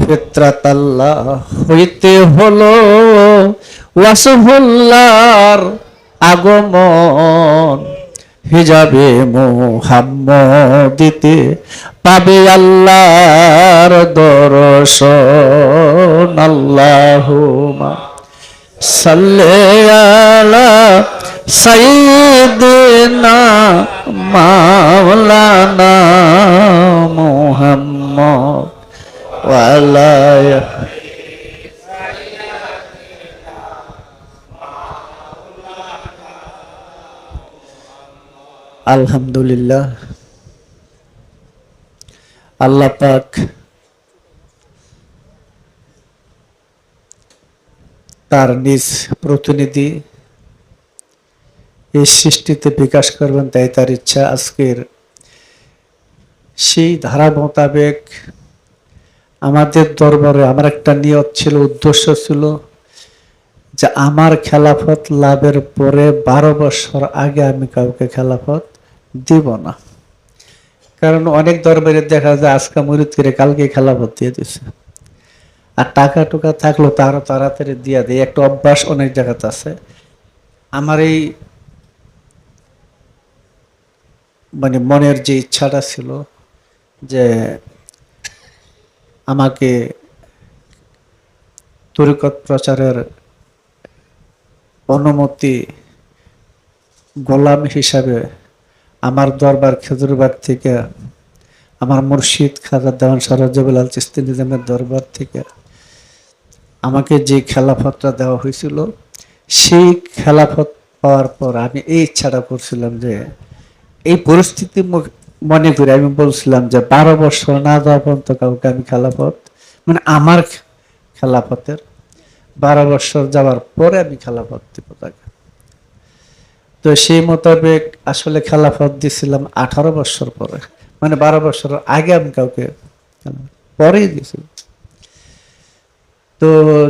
ফিতরাত আল্লাহ হইতে হলো ওয়াসফুল্লাহর আগমন, হিজাবে মুহাম্মদিতে পাবে আল্লাহর দর্শন। আল্লাহুম্মা সাল্লি আলা সাইয়্যিদিনা মাওলানা মুহাম্মদ ওয়া আলা আলহামদুলিল্লাহ। আল্লাহ পাক তার নিজ প্রতিনিধি এই সৃষ্টিতে বিকাশ করবেন, তাই তার ইচ্ছা। আজকের সেই ধারা মোতাবেক আমাদের দরবারে আমার একটা নিয়ত ছিল, উদ্দেশ্য ছিল যে আমার খেলাফত লাভের পরে 12 বছর আগে আমি কাউকে খেলাফত দিব না। কারণ অনেক দরবারে দেখা যায় আজকে মুরিদ করে কালকে খেলাফত দিয়ে দিচ্ছে, আর টাকা টুকা থাকলেও তারও তাড়াতাড়ি দিয়ে দেয়। একটা অভ্যাস অনেক জায়গাতে আছে। আমার এই মানে মনের যে ইচ্ছাটা ছিল যে আমাকে তরিকত প্রচারের অনুমতি গোলাম হিসাবে আমার দরবার খেজুরবাগ থেকে আমার মুর্শিদ খাজা দেওয়ান সরজবুল আল চিশতি নিজামের দরবার থেকে আমাকে যে খেলাফতটা দেওয়া হয়েছিল, সেই খেলাফত পাওয়ার পর আমি এই ইচ্ছাটা করছিলাম যে এই পরিস্থিতি মনে করে আমি বলছিলাম যে 12 বছর না যাওয়া পর্যন্ত কাউকে আমি খেলাফত, মানে আমার খেলাফতের 12 বছর যাওয়ার পরে আমি খেলাফত দিব তাকে। তো সেই মোতাবেক আসলে খেলাফত দিছিলাম 18 বছর পরে, মানে 12 বছর আগে আমি কাউকে পরেই দিয়েছি। তো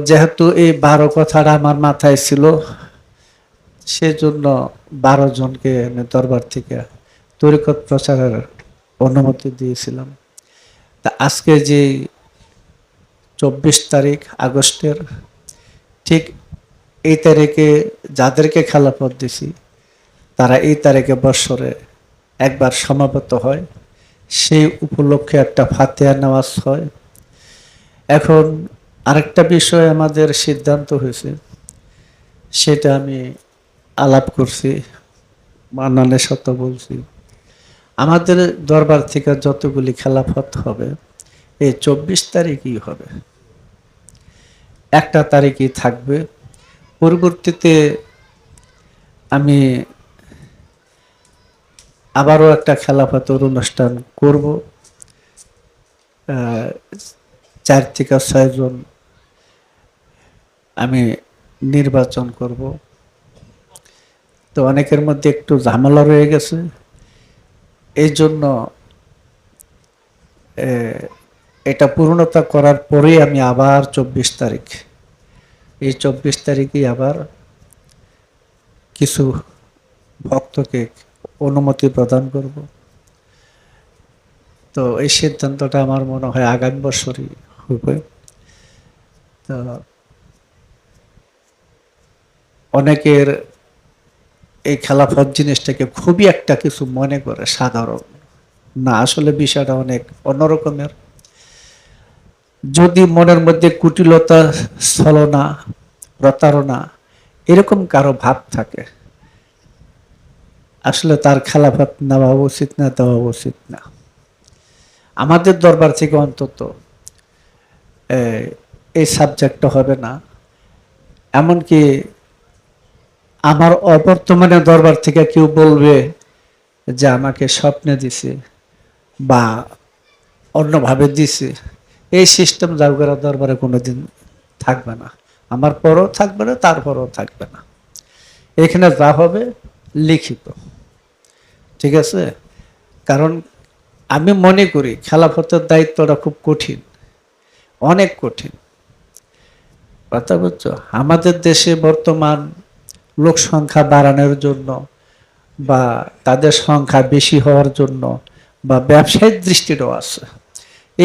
যেহেতু এই 12 কথাটা আমার মাথায় ছিল, সেজন্য 12 জনকে আমি দরবার থেকে তরিকত প্রচারের অনুমতি দিয়েছিলাম। তা আজকে যে 24 তারিখ আগস্টের, ঠিক এই তারিখে যাদেরকে খেলাফত দিছি তারা এই তারিখে বৎসরে একবার সমাবেত হয়। সেই উপলক্ষে একটা ফাতিহা নামাজ হয়। এখন আরেকটা বিষয় আমাদের সিদ্ধান্ত হয়েছে, সেটা আমি আলাপ করছি, মান্নানের সাথে বলছি। আমাদের দরবার থেকে যতগুলি খেলাফত হবে এই 24 তারিখই হবে, একটা তারিখই থাকবে। পরবর্তীতে আমি আবারও একটা খেলাফতের অনুষ্ঠান করব, 4 থেকে 6 জন আমি নির্বাচন করব। তো অনেকের মধ্যে একটু ঝামেলা রয়ে গেছে, এই জন্য এটা পূর্ণতা করার পরেই আমি আবার 24 তারিখ, এই 24 তারিখেই আবার কিছু ভক্তকে অনুমতি প্রদান করব। তো এই সিদ্ধান্তটা আমার মনে হয় আগামী বছরই হবে। তো অনেকের এই খেলাফত জিনিসটাকে খুবই একটা কিছু মনে করে, সাধারণ না, আসলে বিষয়টা অনেক অন্যরকমের। যদি মনের মধ্যে কুটিলতা, ছলনা, প্রতারণা এরকম কারো ভাব থাকে, আসলে তার খেলাফত নেওয়া উচিত না, দেওয়া উচিত না। আমাদের দরবার থেকে অন্তত এই সাবজেক্টটা হবে না। এমনকি আমার অবর্তমানে দরবার থেকে কেউ বলবে যে আমাকে স্বপ্নে দিছে বা অন্যভাবে দিছে, এই সিস্টেম জাউগারা দরবারে কোনোদিন থাকবে না। আমার পরও থাকবে না, তারপরও থাকবে না। এখানে যা হবে লিখিত, ঠিক আছে? কারণ আমি মনে করি খেলাফতের দায়িত্বটা খুব কঠিন, অনেক কঠিন। কথা বুঝছো? আমাদের দেশে বর্তমান লোক সংখ্যা বাড়ানোর জন্য বা তাদের সংখ্যা বেশি হওয়ার জন্য বা ব্যবসায়িক দৃষ্টিটাও আছে,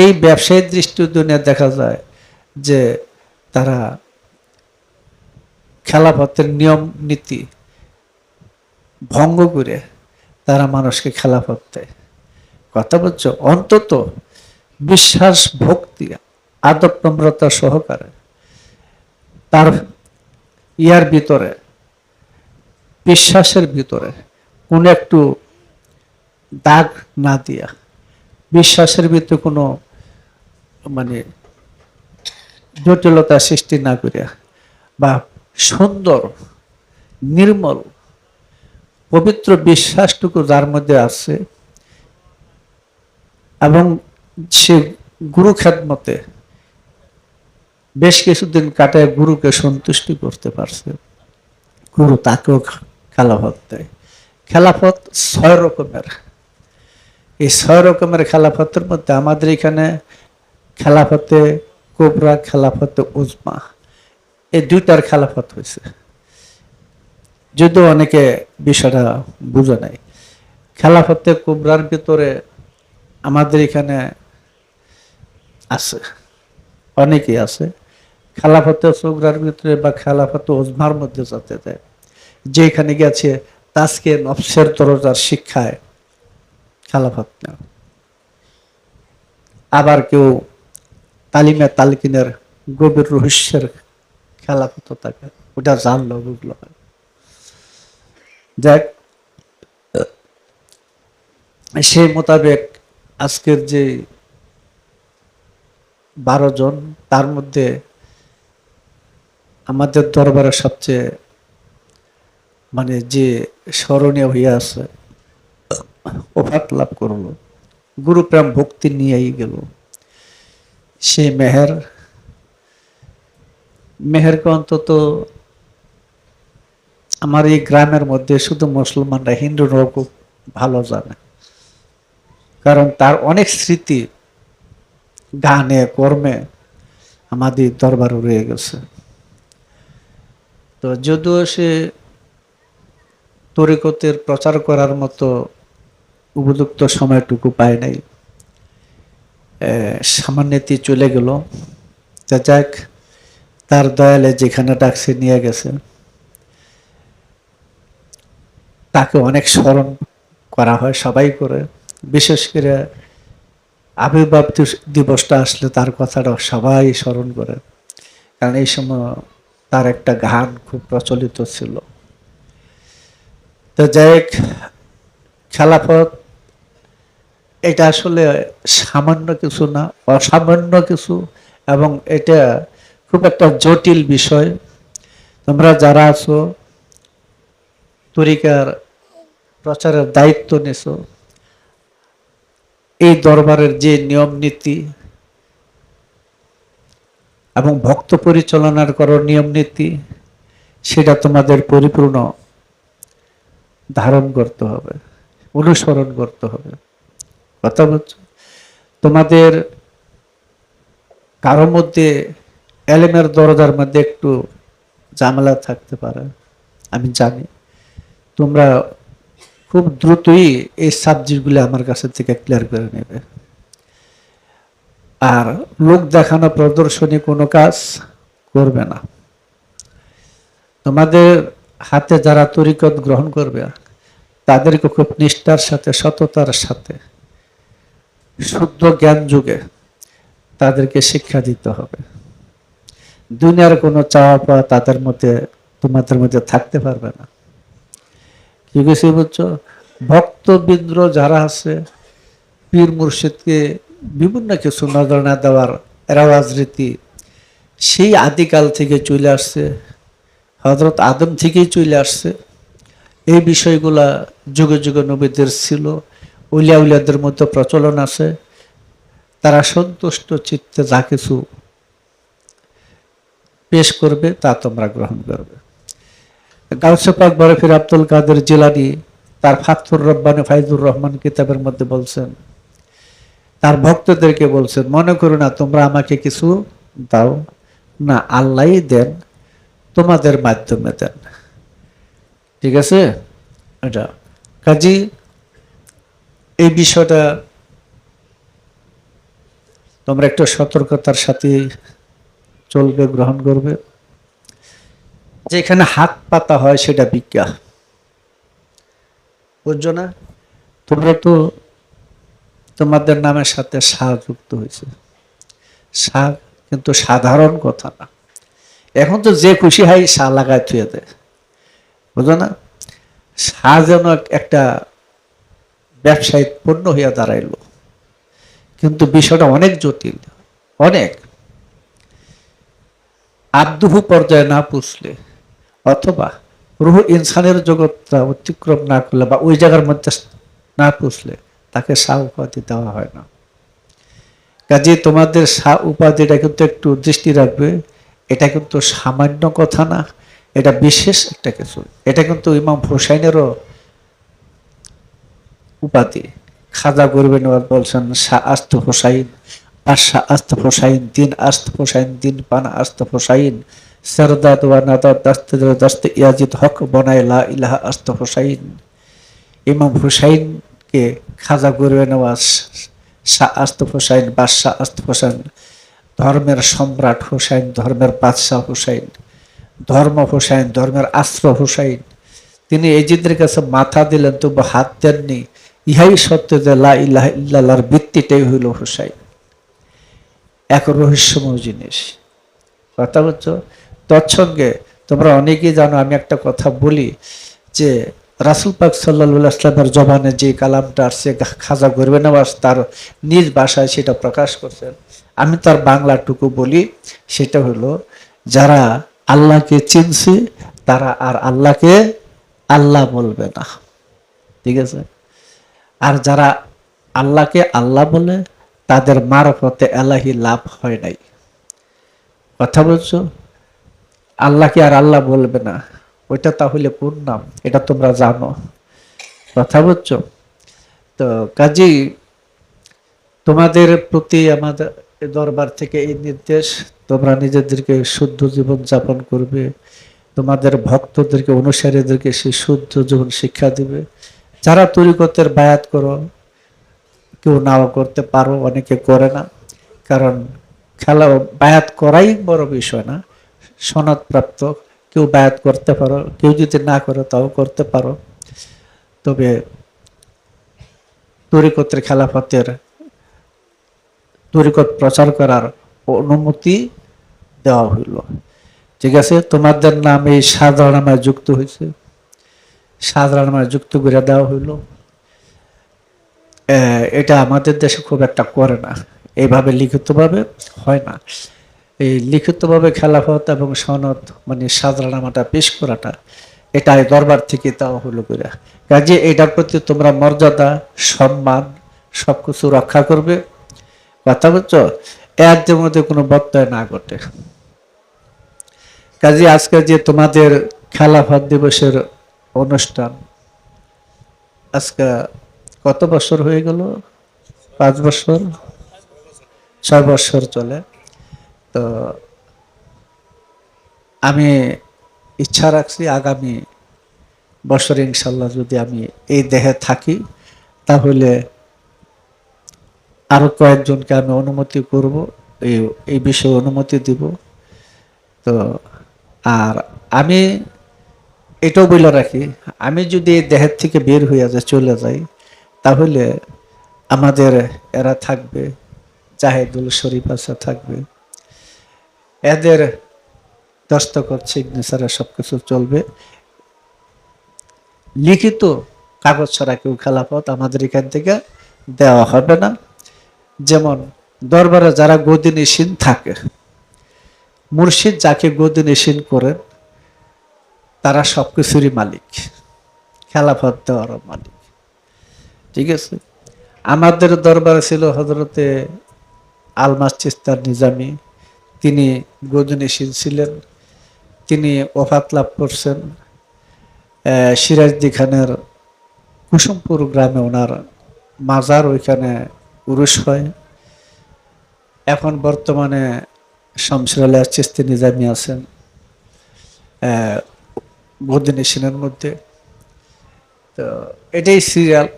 এই ব্যবসায়ী দৃষ্টিকোণে দেখা যায় যে তারা খেলাফতের নিয়ম নীতি ভঙ্গ করে তারা মানুষকে খেলাফত দেয়। কথা বলছো, অন্তত বিশ্বাস ভক্তি আদব নম্রতা সহকারে তার ইয়ার ভিতরে, বিশ্বাসের ভিতরে কোনো একটু দাগ না দিয়া, বিশ্বাসের ভিতরে কোনো মানে জটিলতা সৃষ্টি না করিয়া, বা সুন্দর নির্মল পবিত্র বিশ্বাসটুকু যার মধ্যে আছে এবং সে গুরু খেদমতে বেশ কিছুদিন কাটায় গুরুকে সন্তুষ্টি করতে পারছে, গুরু তাকেও খেলাফত দেয়। খেলাফত 6 রকমের। এই 6 রকমের খেলাফতের মধ্যে আমাদের এখানে খেলাফতে কোবরা, খেলাফতে উজমা, এই 2টার খেলাফত হয়েছে, যদিও অনেকে বিষয়টা বুঝে নাই। খেলাফতে কোবরার ভিতরে আমাদের এখানে আছে, অনেকেই আছে। খেলাফতে কোবরার ভিতরে বা খেলাফতে উজমার মধ্যে যাতে দেয়, যেখানে গেছে তাজকে নফসের দরজার শিক্ষায় খেলাফত নেওয়া। আবার কেউ তালিমে তালকিনের গভীর রহস্যের খেলাফত থাকে, ওটা জানলো বুঝলো। যাক, সেই মোতাবেক আজকের যে 12 জন, তার মধ্যে আমাদের দরবারে সবচেয়ে মানে যে স্মরণীয় হইয়া আছে, ওফাত লাভ করলো, গুরুপ্রেম ভক্তি নিয়েই গেল, সে মেহেরকে অন্তত আমার এই গ্রামের মধ্যে শুধু মুসলমানরা, হিন্দুরাও খুব ভালো জানে, কারণ তার অনেক স্মৃতি গানে কর্মে আমাদের দরবারে রয়ে গেছে। তো যদিও সে তরিকতের প্রচার করার মতো উপযুক্ত সময়টুকু পায় নাই, সামান্যতি চলে গেল। যাক, তার দয়ালে যেখানে ডাকছে নিয়ে গেছে, তাকে অনেক স্মরণ করা হয়, সবাই করে। বিশেষ করে আবির্ভাব দিবসটা আসলে তার কথাটা সবাই স্মরণ করে, কারণ এই সময় তার একটা গান খুব প্রচলিত ছিল। তো যাই, খেলাফত এটা আসলে সামান্য কিছু না, অসামান্য কিছু, এবং এটা খুব একটা জটিল বিষয়। তোমরা যারা আছো, তরিকার প্রচারের দায়িত্ব নিছো, এই দরবারের যে নিয়ম নীতি এবং ভক্ত পরিচালনার করো নিয়ম নীতি, সেটা তোমাদের পরিপূর্ণ ধারণ করতে হবে, অনুসরণ করতে হবে। কথা বলছো, তোমাদের কারোর মধ্যে এলেমের দরজার মধ্যে একটু ঝামেলা থাকতে পারে, আমি জানি। তোমরা খুব দ্রুতই এই সাবজেক্টগুলো আমার কাছে থেকে ক্লিয়ার করে নেবে। আর লোক দেখানো প্রদর্শনী কোনো কাজ করবে না। তোমাদের হাতে যারা তরিকত গ্রহণ করবে, তাদেরকে খুব নিষ্ঠার সাথে, সততার সাথে, শুদ্ধ জ্ঞান যুগে তাদেরকে শিক্ষা দিতে হবে। দুনিয়ার কোনো চাওয়া পাওয়া তাদের মধ্যে, তোমাদের মধ্যে থাকতে পারবে না। কি বুঝছি বুঝছো? ভক্তবৃন্দ যারা আছে, পীর মুর্শিদকে বিভিন্ন কিছু নজরানা দেওয়ার রেওয়াজ রীতি সেই আদিকাল থেকে চলে আসছে, হযরত আদম থেকেই চলে আসছে। এই বিষয়গুলা যুগে যুগে নবীদের ছিল, উলিয়া উলিয়াদের মধ্যে প্রচলন আছে। তারা সন্তুষ্ট চিত্তে যা কিছু পেশ করবে তা তোমরা গ্রহণ করবে। গাউসে পাক বরফির আব্দুল কাদের জিলানী তার ফাতহুর রব্বানী ফাইজুর রহমান কিতাবের মধ্যে বলছেন, তার ভক্তদেরকে বলছেন, মনে করো না তোমরা আমাকে কিছু দাও না, আল্লাহই দেন, তোমাদের মাধ্যমে দেন। ঠিক আছে? এটা কাজী এই বিষয়টা তোমরা একটু সতর্কতার সাথে চলবে, গ্রহণ করবে। যেখানে হাত পাতা হয় সেটা বিজ্ঞা, বুঝছো না? তোমরা তো তোমাদের নামের সাথে শাহ যুক্ত হয়েছে, শাহ কিন্তু সাধারণ কথা না। এখন তো যে খুশি হয় শাহ লাগায় থুয়ে দেয়, বুঝো না? শাহ যেন একটা ব্যবসায়িক পণ্য হইয়া দাঁড়াইল, কিন্তু বিষয়টা অনেক জটিল, অনেক। আব্দুহু পর্যায়ে না পুষলে অথবা রুহ ইনসানের জগৎটা অতিক্রম না করলে বা ওই জায়গার মধ্যে না পুষলে তাকে শাহ উপাধি দেওয়া হয় না। কাজে তোমাদের শাহ উপাধিটা কিন্তু একটু দৃষ্টি রাখবে। এটা কিন্তু সামান্য কথা না, এটা বিশেষ একটা কিছু। এটা কিন্তু ইমাম হুসাইনেরও উপাধি। খাজা গরিবে নওয়াজ বলছেন শাহ আস্ত হুসাইন, বাদশাহ আস্ত হুসাইন, দিন আস্ত হুসাইন, দিন পানা আস্ত হুসাইন, সরদাদ ওয়া নাদাদ দাস্তে দাস্তে ইয়াজিদ হক বনায় লা ইলাহা আস্ত হুসাইন। ইমাম হুসাইনকে খাজা গরিবে নওয়াজ, শাহ আস্ত হুসাইন, বাদশাহ আস্ত হুসাইন, ধর্মের সম্রাট হুসাইন, ধর্মের বাদশাহ হুসাইন, ধর্ম হুসাইন, ধর্মের আশ্র হুসাইন। তিনি এজিদের কাছে মাথা দিলেন তবু হাত দেননি। ইহাই সত্য যে লা ইলাহা ইল্লাল্লাহর ভিত্তিটাই হইল হুসাইন। এক রহস্যময় জিনিস, কথা বলছো? তৎসঙ্গে তোমরা অনেকেই জানো, আমি একটা কথা বলি যে রাসূল পাক সাল্লাল্লাহু আলাইহি ওয়াসাল্লামের জবানে যে কালামটা আসছে খাজা গরিবে নওয়াজ তার নিজ ভাষায় সেটা প্রকাশ করছেন। আমি তার বাংলাটুকু বলি, সেটা হলো যারা আল্লাহকে চিনছে তারা আর আল্লাহকে আল্লাহ বলবে না, ঠিক আছে? আর যারা আল্লাহকে আল্লাহ বলে তাদের মারফতে এলাহি লাভ হয় নাই। কথা বলছো? আল্লাহকে আর আল্লাহ বলবে না, ওইটা তাহলে কোন নাম? এটা তোমরা জানো, কথা বলছো? তো কাজেই তোমাদের প্রতি আমাদের দরবার থেকে এই নির্দেশ, তোমরা নিজেদেরকে শুদ্ধ জীবন যাপন করবে, তোমাদের ভক্তদেরকে, অনুসারীদেরকে সেই শুদ্ধ জীবন শিক্ষা দিবে। যারা তরিকতের বায়াত করো, কেউ নাও করতে পারো, অনেকে করে না, কারণ খেলা বায়াত করাই বড় বিষয় না। সনদপ্রাপ্ত কেউ বায়াত করতে পারো, কেউ যদি না করে তাও করতে পারো। তবে তরিকতের খেলাফতের তরিকত প্রচার করার অনুমতি দেওয়া হইল, ঠিক আছে? তোমাদের নাম এই সাধারণামায় যুক্ত হয়েছে, সাধারণামায় যুক্ত করে দেওয়া হইল। এটা আমাদের দেশে খুব একটা করে না, এইভাবে লিখিতভাবে হয় না। এই লিখিতভাবে খেলাফত এবং সনদ মানে সাধারণামাটা পেশ করাটা, এটা দরবার থেকে দেওয়া হলো করে। কাজে এটার প্রতি তোমরা মর্যাদা, সম্মান সবকিছু রক্ষা করবে, কথা বলছো? এর মধ্যে কোনো ব্যত্যয় না ঘটে। কাজে আজকে যে তোমাদের খেলাফত দিবসের অনুষ্ঠান, আজকে কত বছর হয়ে গেল? 5 বছর, 6 বছর চলে। তো আমি ইচ্ছা রাখছি আগামী বছর ইনশাল্লাহ যদি আমি এই দেহে থাকি, তাহলে আরো কয়েকজনকে আমি অনুমতি করব, এই বিষয়ে অনুমতি দিব। তো আর আমি এটাও বলে রাখি, আমি যদি এই দেহের থেকে বের হইয়া যায়, চলে যাই, তাহলে আমাদের এরা থাকবে, জাহেদুল শরীফ আছে থাকবে, এদের দস্তখত সিগনেচারে সবকিছু চলবে। লিখিত কাগজ ছাড়া কেউ খেলাফত আমাদের এখান থেকে দেওয়া হবে না। যেমন দরবারে যারা গদিনিসীন থাকে, মুর্শিদ যাকে গদিনিসীন করেন তারা সবকিছুরই মালিক, খেলাফত দেওয়ার মালিক, ঠিক আছে? আমাদের দরবারে ছিল হযরতে আলমাস চিস্তার নিজামী, তিনি গদিনিসীন ছিলেন, তিনি ওফাত লাভ করছেন। সিরাজদি খানের কুসুমপুর গ্রামে ওনার মাজার, ওইখানে উরুস হয়। এখন বর্তমানে শামসুল আলিয়া চিস্তি নিজামী আছেন গদিনিসীনের মধ্যে। তো এটাই সিরিয়াল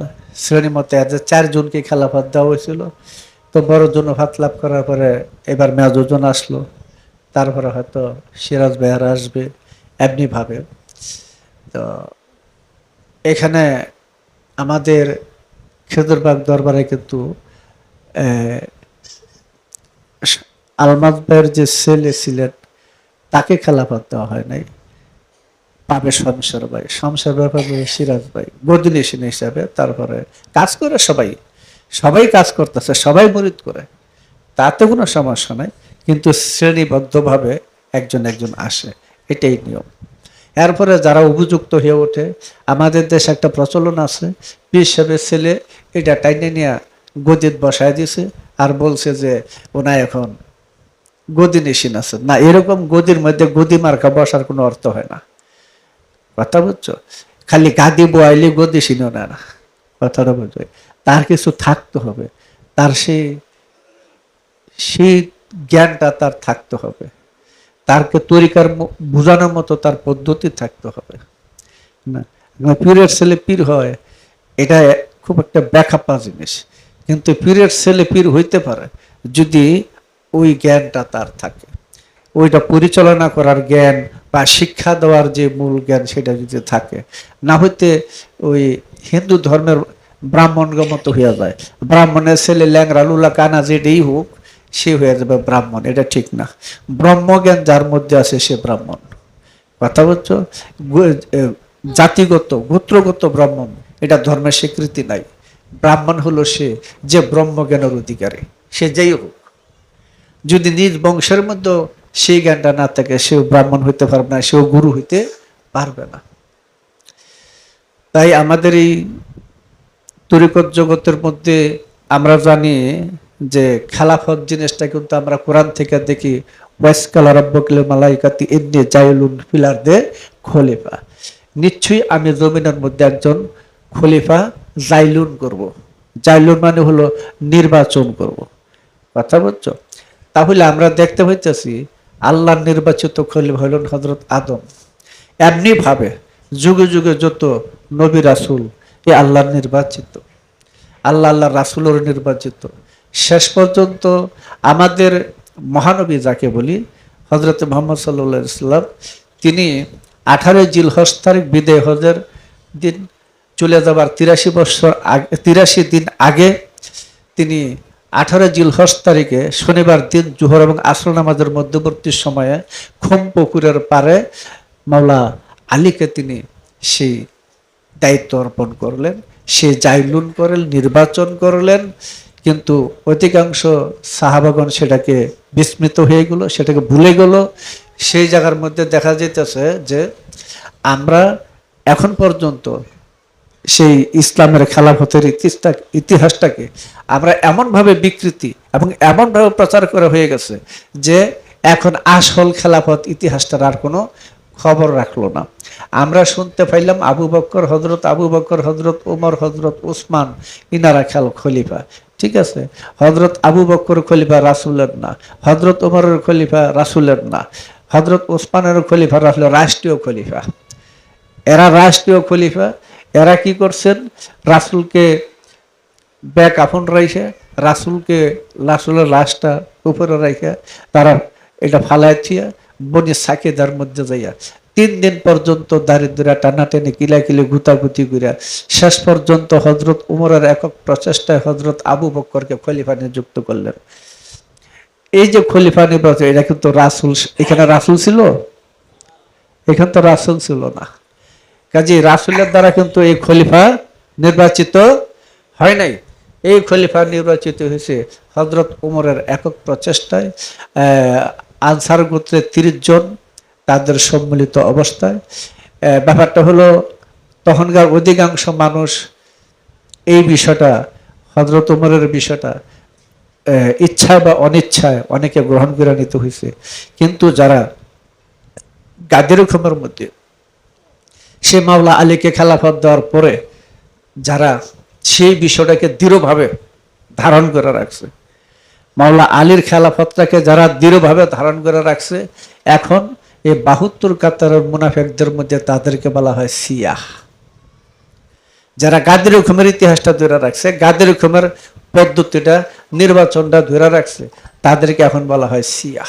শ্রেণী মতে 4 জনকে খেলাফত দেওয়া হয়েছিল। তো তো বড় জন হাত লাভ করার পরে এবার মেজোজন আসলো, তারপরে হয়তো সিরাজ ভাইয়ার আসবে, এমনি ভাবে। তো এখানে আমাদের খেজুরবাগ দরবারে কিন্তু আলমাজ ভাইয়ের যে ছেলে ছিলেন তাকে খেলাফত দেওয়া হয় নাই, পাবে শমশের ভাই, শমশের ভাই পাবে সিরাজ ভাই বদলিশন হিসাবে। তারপরে কাজ করে সবাই, সবাই কাজ করতেছে, সবাই মরিদ করে, তাতে কোনো সমস্যা নাই, কিন্তু শ্রেণীবদ্ধভাবে একজন একজন আসে, এটাই নিয়ম। এরপরে যারা উপযুক্ত হয়ে ওঠে, আমাদের দেশে একটা প্রচলন আছে, পীর সাহেবের ছেলে এটা টাইনে নিয়ে গদিত বসায় দিছে আর বলছে যে ওনা এখন গদি নিশিন আছে না। এরকম গদির মধ্যে গদি মার্কা বসার কোনো অর্থ হয় না, কথা বুঝছো? খালি গাদি বয়াইলে গদি শিনো না, কথাটা বুঝবে। তার কিছু থাকতে হবে, তার সেই জ্ঞানটা তার থাকতে হবে, তারকে তরিকার বোঝানোর মতো তার পদ্ধতি থাকতে হবে না। পীরের ছেলে পীর হয়, এটা খুব একটা ব্যাখ্যাপা জিনিস, কিন্তু পীরের ছেলে পীর হইতে পারে যদি ওই জ্ঞানটা তার থাকে, ওইটা পরিচালনা করার জ্ঞান বা শিক্ষা দেওয়ার যে মূল জ্ঞান সেটা যদি থাকে। না হইতে ওই হিন্দু ধর্মের ব্রাহ্মণগণ মতো হইয়া যায়, ব্রাহ্মণের ছেলে ল্যাংরা লুলা কানা যেটাই হোক সে হয়ে যাবে ব্রাহ্মণ, এটা ঠিক না। ব্রহ্মজ্ঞান যার মধ্যে আছে সে ব্রাহ্মণ, কথা বলছো? জাতিগত গোত্রগত ব্রাহ্মণ এটা ধর্মের স্বীকৃতি নাই। ব্রাহ্মণ হলো সে যে ব্রহ্মজ্ঞানের অধিকারী, সে যেই হোক, যদি নিজ বংশের মধ্যে সেই জ্ঞানটা না থাকে সেও ব্রাহ্মণ হইতে পারবে না, সেও গুরু হইতে পারবে না। তাই আমাদের এই তরিকত জগতের মধ্যে আমরা জানি যে খেলাফত জিনিসটা কিন্তু আমরা কোরআন থেকে দেখি, ওয়াসকালা রাব্বুকুল মালাইকাতি ইন্নী জাইলুন ফিল আরদি খলিফা, নিশ্চয়ই আমি জমিনের মধ্যে একজন খলিফা জাইলুন করব। জাইলুন মানে হলো নির্বাচন করব, কথা বুঝছো? তাহলে আমরা দেখতে পাইতেছি আল্লাহর নির্বাচিত খলিফা হলেন হযরত আদম। এমনি ভাবে যুগে যুগে যত নবী রাসূল এ আল্লাহর নির্বাচিত, আল্লাহ রাসূলের নির্বাচিত। শেষ পর্যন্ত আমাদের মহানবী যাকে বলি হযরত মুহাম্মদ সাল্লাল্লাহু আলাইহি ওয়াসাল্লাম, তিনি 18 জিলহজ তারিখ বিদায় হজের দিন চলে যাবার 83 দিন আগে তিনি 18 জিলহজ তারিখে শনিবার দিন জোহর এবং আসর নামাজের মধ্যবর্তী সময়ে খুম পুকুরের পারে মাওলা আলীকে তিনি সেই দায়িত্ব অর্পণ করলেন, সে জাইলুন করলেন, নির্বাচন করলেন। কিন্তু অধিকাংশ সাহাবাগণ সেটাকে বিস্মৃত হয়ে গেল, সেটাকে ভুলে গেল। সেই জায়গার মধ্যে দেখা যেতেছে যে আমরা এখন পর্যন্ত সেই ইসলামের খেলাফতের ইতিহাসটাকে আমরা এমনভাবে বিকৃতি এবং এমনভাবে প্রচার করা হয়ে গেছে যে এখন আসল খেলাফত ইতিহাসটার আর কোনো খবর রাখলো না। আমরা শুনতে পাইলাম হজরত আবু বকর, হজরত ওমর, হজরত উসমান ইনারা খলিফা, ঠিক আছে। হজরত আবু বকর খলিফা রাসূলের না, হজরত ওমরের খলিফা রাসূলের না, হজরত উসমানের খলিফা রাষ্ট্রীয় খলিফা। এরা রাষ্ট্রীয় খলিফা, এরা কি করছেন? রাসূলকে ব্যাক আপন রাইখে, রাসূলের লাশটা উপরে রাইখে তারা এটা ফালাইয়া বনি সাকিদার মধ্যে যাইয়া 3 দিন পর্যন্ত দারিদ্রা টানাটানি কিলাকিলি গুতাগুতি করিয়া শেষ পর্যন্ত হজরত উমরের একক প্রচেষ্টায় হজরত আবু বকরকে খলিফা নিযুক্ত করলেন। এই যে খলিফা নির্বাচন, এটা কিন্তু রাসূল, এখানে রাসূল ছিল? এখানে তো রাসূল ছিল না। কাজে রাসূলের দ্বারা কিন্তু এই খলিফা নির্বাচিত হয় নাই। এই খলিফা নির্বাচিত হয়েছে হজরত উমরের একক প্রচেষ্টায়, আনসার গোত্রের 30 জন তাদের সম্মিলিত অবস্থায়। ব্যাপারটা হলো তখনকার অধিকাংশ মানুষ এই বিষয়টা, হজরত উমরের বিষয়টা ইচ্ছায় বা অনিচ্ছায় অনেকে গ্রহণ করে নিতে হয়েছে। কিন্তু যারা গাদের হুকুমের মধ্যে সে মাওলা আলীকে খেলাফত দেওয়ার পরে যারা সেই বিষয়টাকে দৃঢ়ভাবে ধারণ করে রাখছে, মাওলা আলীর খেলাফতটাকে যারা দৃঢ়ভাবে ধারণ করে রাখছে, এখন এই 72 কাতারের মুনাফিকদের মধ্যে তাদেরকে বলা হয় শিয়া। যারা গাদের হুকুমের ইতিহাসটা ধরে রাখছে, গাদের হুকুমের পদ্ধতিটা নির্বাচনটা ধরে রাখছে, তাদেরকে এখন বলা হয় শিয়া।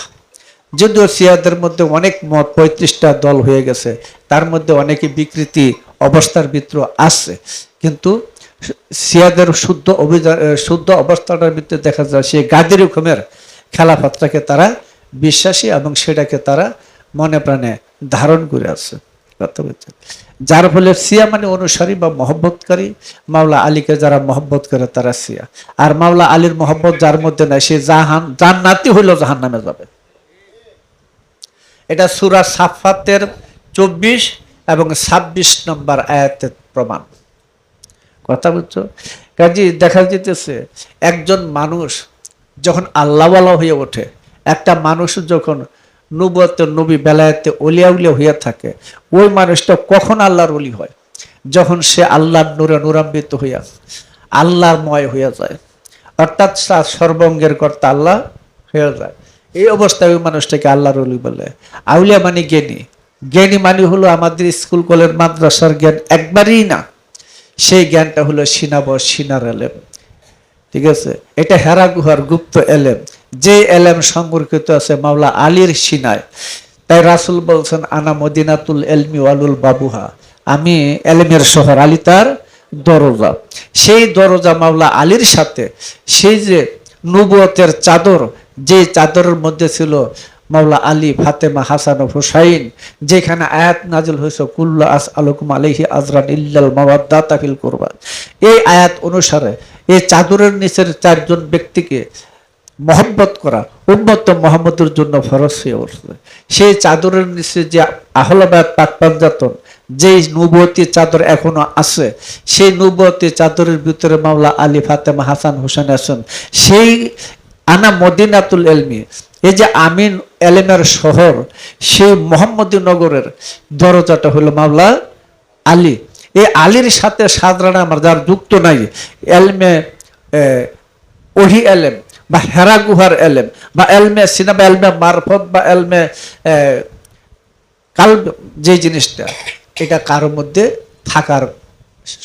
যদিও শিয়াদের মধ্যে অনেক মত, 35টা দল হয়ে গেছে, তার মধ্যে অনেকে বিকৃতি অবস্থার ভিতরে আছে, কিন্তু শিয়াদের শুদ্ধ অবস্থাটার ভিতরে দেখা যায় সেই গাদি রকমের খেলাফতটাকে তারা বিশ্বাসী এবং সেটাকে তারা মনে প্রাণে ধারণ করে আছে। কথা বলছেন, যার ফলে শিয়া মানে অনুসারী বা মহব্বতকারী। মাওলা আলীকে যারা মহব্বত করে তারা শিয়া। আর মাওলা আলীর মহব্বত যার মধ্যে নাই, সে জান্নাতি হইল জাহান্নামে যাবে। এটা সূরা সাফফাতের 24 এবং 26 নম্বর আয়াতের প্রমাণ। কথা বুঝছো? কাজে দেখা যেতেছে একজন মানুষ যখন আল্লাহওয়ালা হয়ে ওঠে, একটা মানুষ যখন নবী বেলায়েতে ওলিয়া উলিয়া হইয়া থাকে, ওই মানুষটা কখন আল্লাহর ওলি হয়? যখন সে আল্লাহর নূরে নূরান্বিত হইয়া আল্লাহময় হইয়া যায়, অর্থাৎ তার সর্বঙ্গের কর্তা আল্লাহ হয়ে যায়। এই অবস্থায় ওই মানুষটাকে আল্লাহর ওলি বলে। আউলিয়া মানে জ্ঞানী। জ্ঞানী মানে হলো আমাদের স্কুল কলেজ মাদ্রাসার জ্ঞান একবারই না, সেই জ্ঞানটা হলো সিনার এলেম। ঠিক আছে, এটা হেরা গুহার গুপ্ত এলেম, যে এলেম সংরক্ষিত আছে মাওলা আলীর সিনায়। তাই রাসূল বলছেন, আনা মদিনাতুল এলমি ওয়ালুল বাবুহা, আমি এলেমের শহর, আলী তার দরজা। সেই দরজা মাওলা আলীর সাথে সেই যে নবুয়তের চাদর, যে চাদরের মধ্যে ছিল মাওলা আলী, ফাতেমা, হাসান ও হুসাইন, যেখানে আয়াত নাজিল হয়েছে কুল্লু আসআলুকুম আলাইহি আজরান ইল্লাল মাওয়াদ্দাতা ফিল কুরবা, এই আয়াত অনুসারে এই চাদরের নিচের 4 জন ব্যক্তিকে মহব্বত করা উম্মত মুহাম্মদের জন্য ফরজ হয়ে উঠছে। সেই চাদরের নিচে যে আহলাবাদ পাক পাঞ্জাতন, যেই নবুয়তি চাদর এখনো আছে, সেই নবুয়তি চাদরের ভিতরে মাওলা আলী, ফাতেমা, হাসান, হুসাইন আছেন। সেই আনা মদিনাতুল এলমি, এই যে আমিন এলেমের শহর, সেই মোহাম্মদী নগরের দরজাটা হলো মাওলা আলী। এই আলীর সাথে সাধারণ আমার যার যুক্ত নাই, এলমে ওহি এলেম বা হেরা গুহার এলেম বা এলমে সিনাবা, এলমে মারফত বা এলমে কাল, যে জিনিসটা এটা কারোর মধ্যে থাকার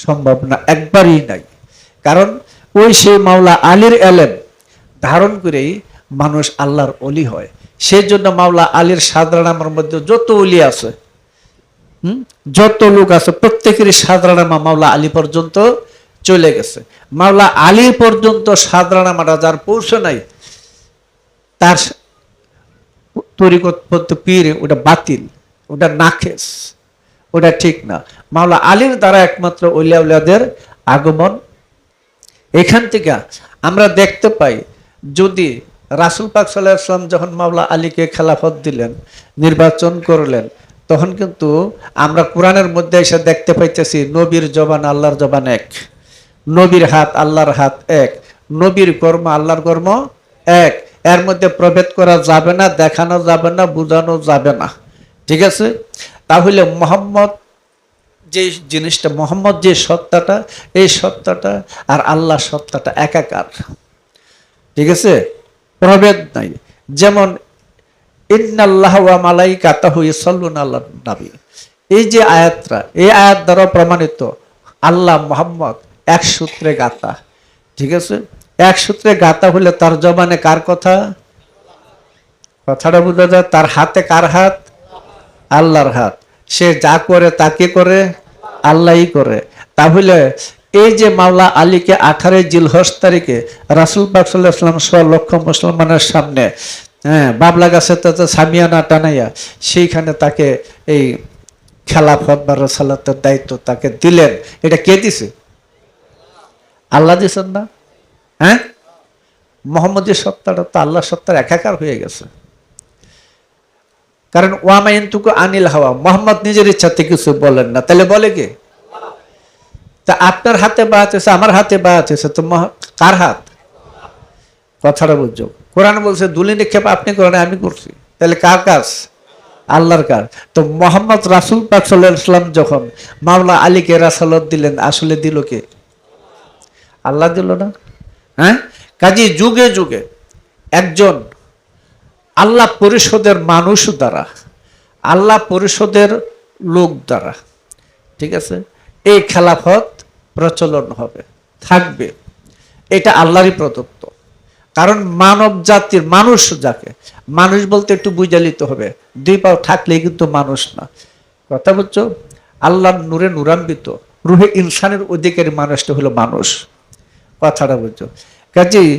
সম্ভাবনা একবারই নাই। কারণ ওই সেই মাওলা আলীর এলেম ধারণ করেই মানুষ আল্লাহর অলি হয়। সেই জন্য মাওলা আলীর সাধারণ আমার মধ্যে যত অলি আছে, যত লোক আছে, প্রত্যেকেরই সাধারণ মাওলা আলী পর্যন্ত চলে গেছে। মাওলা আলী পর্যন্ত সাধারণ আমারা যার পৌঁছে নাই, তার তরিকত পীর ওটা বাতিল, ওটা নাকেস, ওটা ঠিক না। মাওলা আলীর দ্বারা একমাত্র ওলিয়া উলিয়াদের আগমন। এখান থেকে আমরা দেখতে পাই, যদি রাসূল পাক সাল্লাল্লাহু আলাইহি ওয়াসাল্লাম যখন মাওলা আলীকে খেলাফত দিলেন, নির্বাচন করলেন, তখন কিন্তু আমরা কোরআনের মধ্যে এসে দেখতে পাইতেছি নবীর জবান আল্লাহর জবান এক, নবীর হাত আল্লাহর হাত এক, নবীর কর্ম আল্লাহর কর্ম এক। এর মধ্যে প্রভেদ করা যাবে না, দেখানো যাবে না, বোঝানো যাবে না। ঠিক আছে? তাহলে মোহাম্মদ যে জিনিসটা, মোহাম্মদ যে সত্তাটা, এই সত্তাটা আর আল্লাহ সত্তাটা একাকার। ঠিক আছে? প্রভেদ নাই। যেমন ইন্নাল্লাহ ওয়া মালাইকাতাহু ইউসাল্লুনা আলান নবী, এই যে আয়াতটা, এই আয়াত দ্বারা প্রমাণিত আল্লাহ মোহাম্মদ এক সূত্রে গাঁথা। ঠিক আছে? এক সূত্রে গাঁথা হলে তার জবানে কার কথা? কথাটা বোঝা যায়। তার হাতে কার হাত? আল্লাহর হাত। সে যা করে তাকে করে আল্লাহই করে। তাহলে এই যে মাওলা আলীকে 18 জিলহজ তারিখে রাসূল পাক সাল্লাল্লাহু আলাইহি ওয়াসাল্লাম 1 লক্ষ মুসলমানের সামনে বাবলা গাছে তাতে সামিয়ানা টানাইয়া সেইখানে তাকে এই খেলাফত বা রাসালাতের দায়িত্ব তাকে দিলেন, এটা কে দিছে? আল্লাহ দিয়েছেন না? হ্যাঁ, মোহাম্মদের সত্তাটা তো আল্লাহ সত্তার একাকার হয়ে গেছে। কারণ ওয়ামাইনতুকু আনিল হাওয়া, মোহাম্মদ নিজের ইচ্ছাতে কিছু বলেন না, তাহলে বলে কে? তা আপনার হাতে বাত আছে, আমার হাতে বাত আছে, তো কার হাত? কথাটা বুঝছো? কোরআন বলছে দুলি নিক্ষেপ আপনি করেন, আমি করছি, তাহলে কার কাজ? আল্লাহর কাজ। তো মোহাম্মদ রাসূল পাক সাল্লাল্লাহু আলাইহি ওয়াসাল্লাম যখন মাওলা আলীকে রাসালত দিলেন, আসলে দিল কে? আল্লাহ দিল না? হ্যাঁ, কাজী যুগে যুগে একজন আল্লাহ পরিষদের মানুষ দ্বারা, আল্লাহ পরিষদের লোক দ্বারা, ঠিক আছে, এই খেলাফত প্রচলন হবে, থাকবে। এটা আল্লাহরই প্রদত্ত। কারণ মানব জাতির, মানুষ যাকে মানুষ বলতে একটু বুঝে নিতে হবে, দুই পাও থাকলেই কিন্তু মানুষ না। কথা বুঝছো? আল্লাহর নূরে নূরান্বিত রুহে ইনসানের অধিকারী মানুষটা হলো মানুষ। কথাটা বুঝছো? কাজেই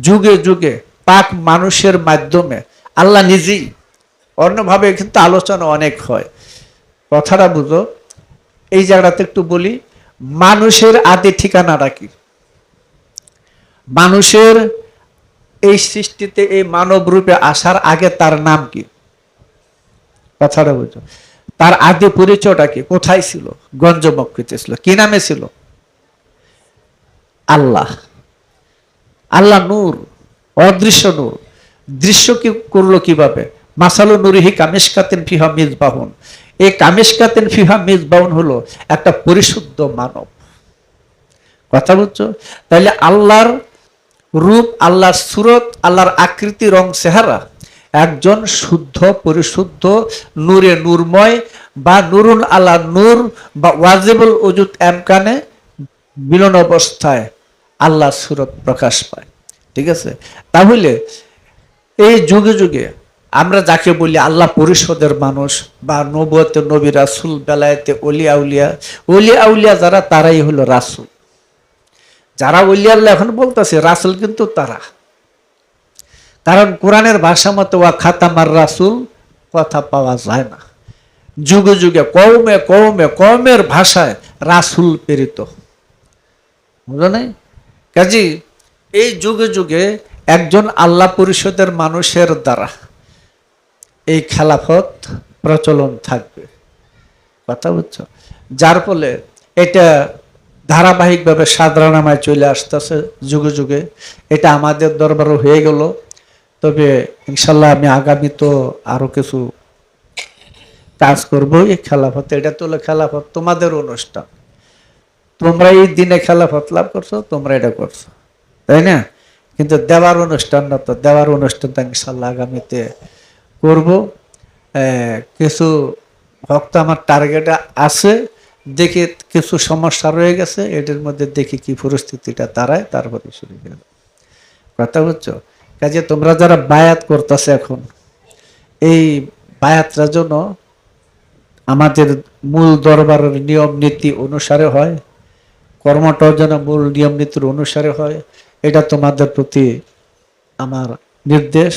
যুগে যুগে পাক মানুষের মাধ্যমে আল্লাহ নিজেই, অন্যভাবে কিন্তু আলোচনা অনেক হয়। কথাটা বুঝো, এই জায়গাতে একটু বলি, মানুষের আদি ঠিকানাটা কি? মানুষের এই সৃষ্টিতে এই মানব রূপে আসার আগে তার নাম কি? কথাটা বুঝো। তার আদি পরিচয়টা কি? কোথায় ছিল? গঞ্জমক্ষিতে ছিল। কি নামে ছিল? আল্লাহ। আল্লাহ নূর, অদৃশ্য নূর। দৃশ্য কি করলো কিভাবে? মাসালু নূরিহি কামিশকাতিন ফিহা মিসবাহুন। এই কামিশকাতিন ফিহা মিসবাহুন হলো একটা পরিশুদ্ধ মানব। কথা বুঝছো? তাহলে আল্লাহর রূপ, আল্লাহর সুরত, আল্লাহর আকৃতি, রং, চেহারা একজন শুদ্ধ পরিশুদ্ধ নূরে নূরময় বা নুরুন আলা নূর বা ওয়াজিবুল উজুদ এমকানে মিলন অবস্থায় আল্লাহর সুরত প্রকাশ পায়। ঠিক আছে? তাহলে এই যুগে যুগে আমরা যাকে বলি আল্লাহ পরিষদের মানুষ বা নবুয়তে নবী রাসূল, বেলায়েতে ওলিয়া উলিয়া, ওলিয়া উলিয়া যারা তারাই হলো রাসূল। যারা ওলিয়া আল্লাহ এখন বলতেছে রাসূল কিন্তু তারা। কারণ কোরআনের ভাষা মতো ওয়া খাতামার রাসূল কথা পাওয়া যায় না। যুগে যুগে কওমে কওমে কওমের ভাষায় রাসূল প্রেরিত। বুঝো নাই? কাজী এই যুগে যুগে একজন আল্লাহ পরিষদের মানুষের দ্বারা এই খেলাফত প্রচলন থাকবে। কথা বুঝছো? যার ফলে এটা ধারাবাহিকভাবে সাধারণামায় চলে আসতেছে যুগে যুগে। এটা আমাদের দরবারও হয়ে গেল। তবে ইনশাল্লাহ আমি আগামী তো আরো কিছু কাজ করবো এই খেলাফত। এটা তো হলো খেলাফত তোমাদের অনুষ্ঠান। তোমরা এই দিনে খেলাফত লাভ করছো, তোমরা এটা করছো, তাই না? কিন্তু দেওয়ার অনুষ্ঠান না। তো দেওয়ার অনুষ্ঠানটা ইনশাল্লাহ আগামীতে করব। কিছু ভক্ত আমার টার্গেট আছে, দেখি কিছু সমস্যা রয়ে গেছে, এটার মধ্যে দেখি কি পরিস্থিতিটা দাঁড়ায়, তারপরে শুরু করে। কথা বুঝছো? কাজে তোমরা যারা বায়াত করতেছে এখন, এই বায়াতটার জন্য আমাদের মূল দরবারের নিয়ম নীতি অনুসারে হয়, কর্মটাও যেন মূল নিয়ম নীতির অনুসারে হয়, এটা তোমাদের প্রতি আমার নির্দেশ।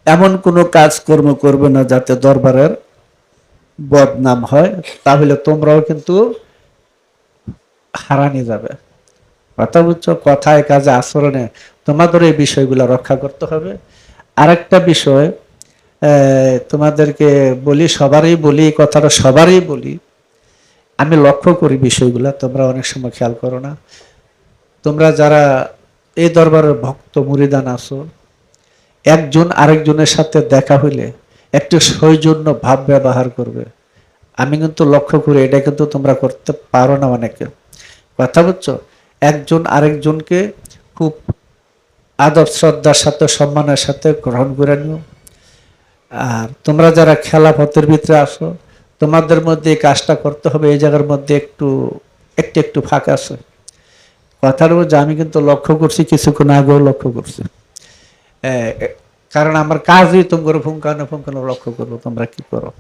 এমন কোনো কাজকর্ম করবে না যাতে দরবারের বদনাম হয়, তাহলে তোমরাও কিন্তু হারানি যাবে। কথা বুঝছো? কথায় কাজে আচরণে তোমাদের এই বিষয়গুলো রক্ষা করতে হবে। আরেকটা বিষয় তোমাদেরকে বলি, সবারই বলি, এই কথাটা সবারই বলি, আমি লক্ষ্য করি বিষয়গুলা, তোমরা অনেক সময় খেয়াল করো না। তোমরা যারা এই দরবারের ভক্ত মুরিদান আছো, একজন আরেকজনের সাথে দেখা হইলে একটু সৌজন্য ভাব ব্যবহার করবে। আমি কিন্তু লক্ষ্য করি এটা কিন্তু তোমরা করতে পারো না অনেকে। কথা বুঝছো? একজন আরেকজনকে খুব আদব শ্রদ্ধার সাথে সম্মানের সাথে গ্রহণ করে নিও। আর তোমরা যারা খেলাফতের ভিতরে আসো, তোমাদের মধ্যে এই কাজটা করতে হবে। এই জায়গার মধ্যে একটু একটু একটু ফাঁকা আছে। কথার মধ্যে আমি কিন্তু লক্ষ্য করছি, কিছুক্ষণ আগেও লক্ষ্য করছি। কারণ আমার কাজই তোমার ফুঙ্কানো ফুঙ্কানো লক্ষ্য করবো তোমরা কি করো।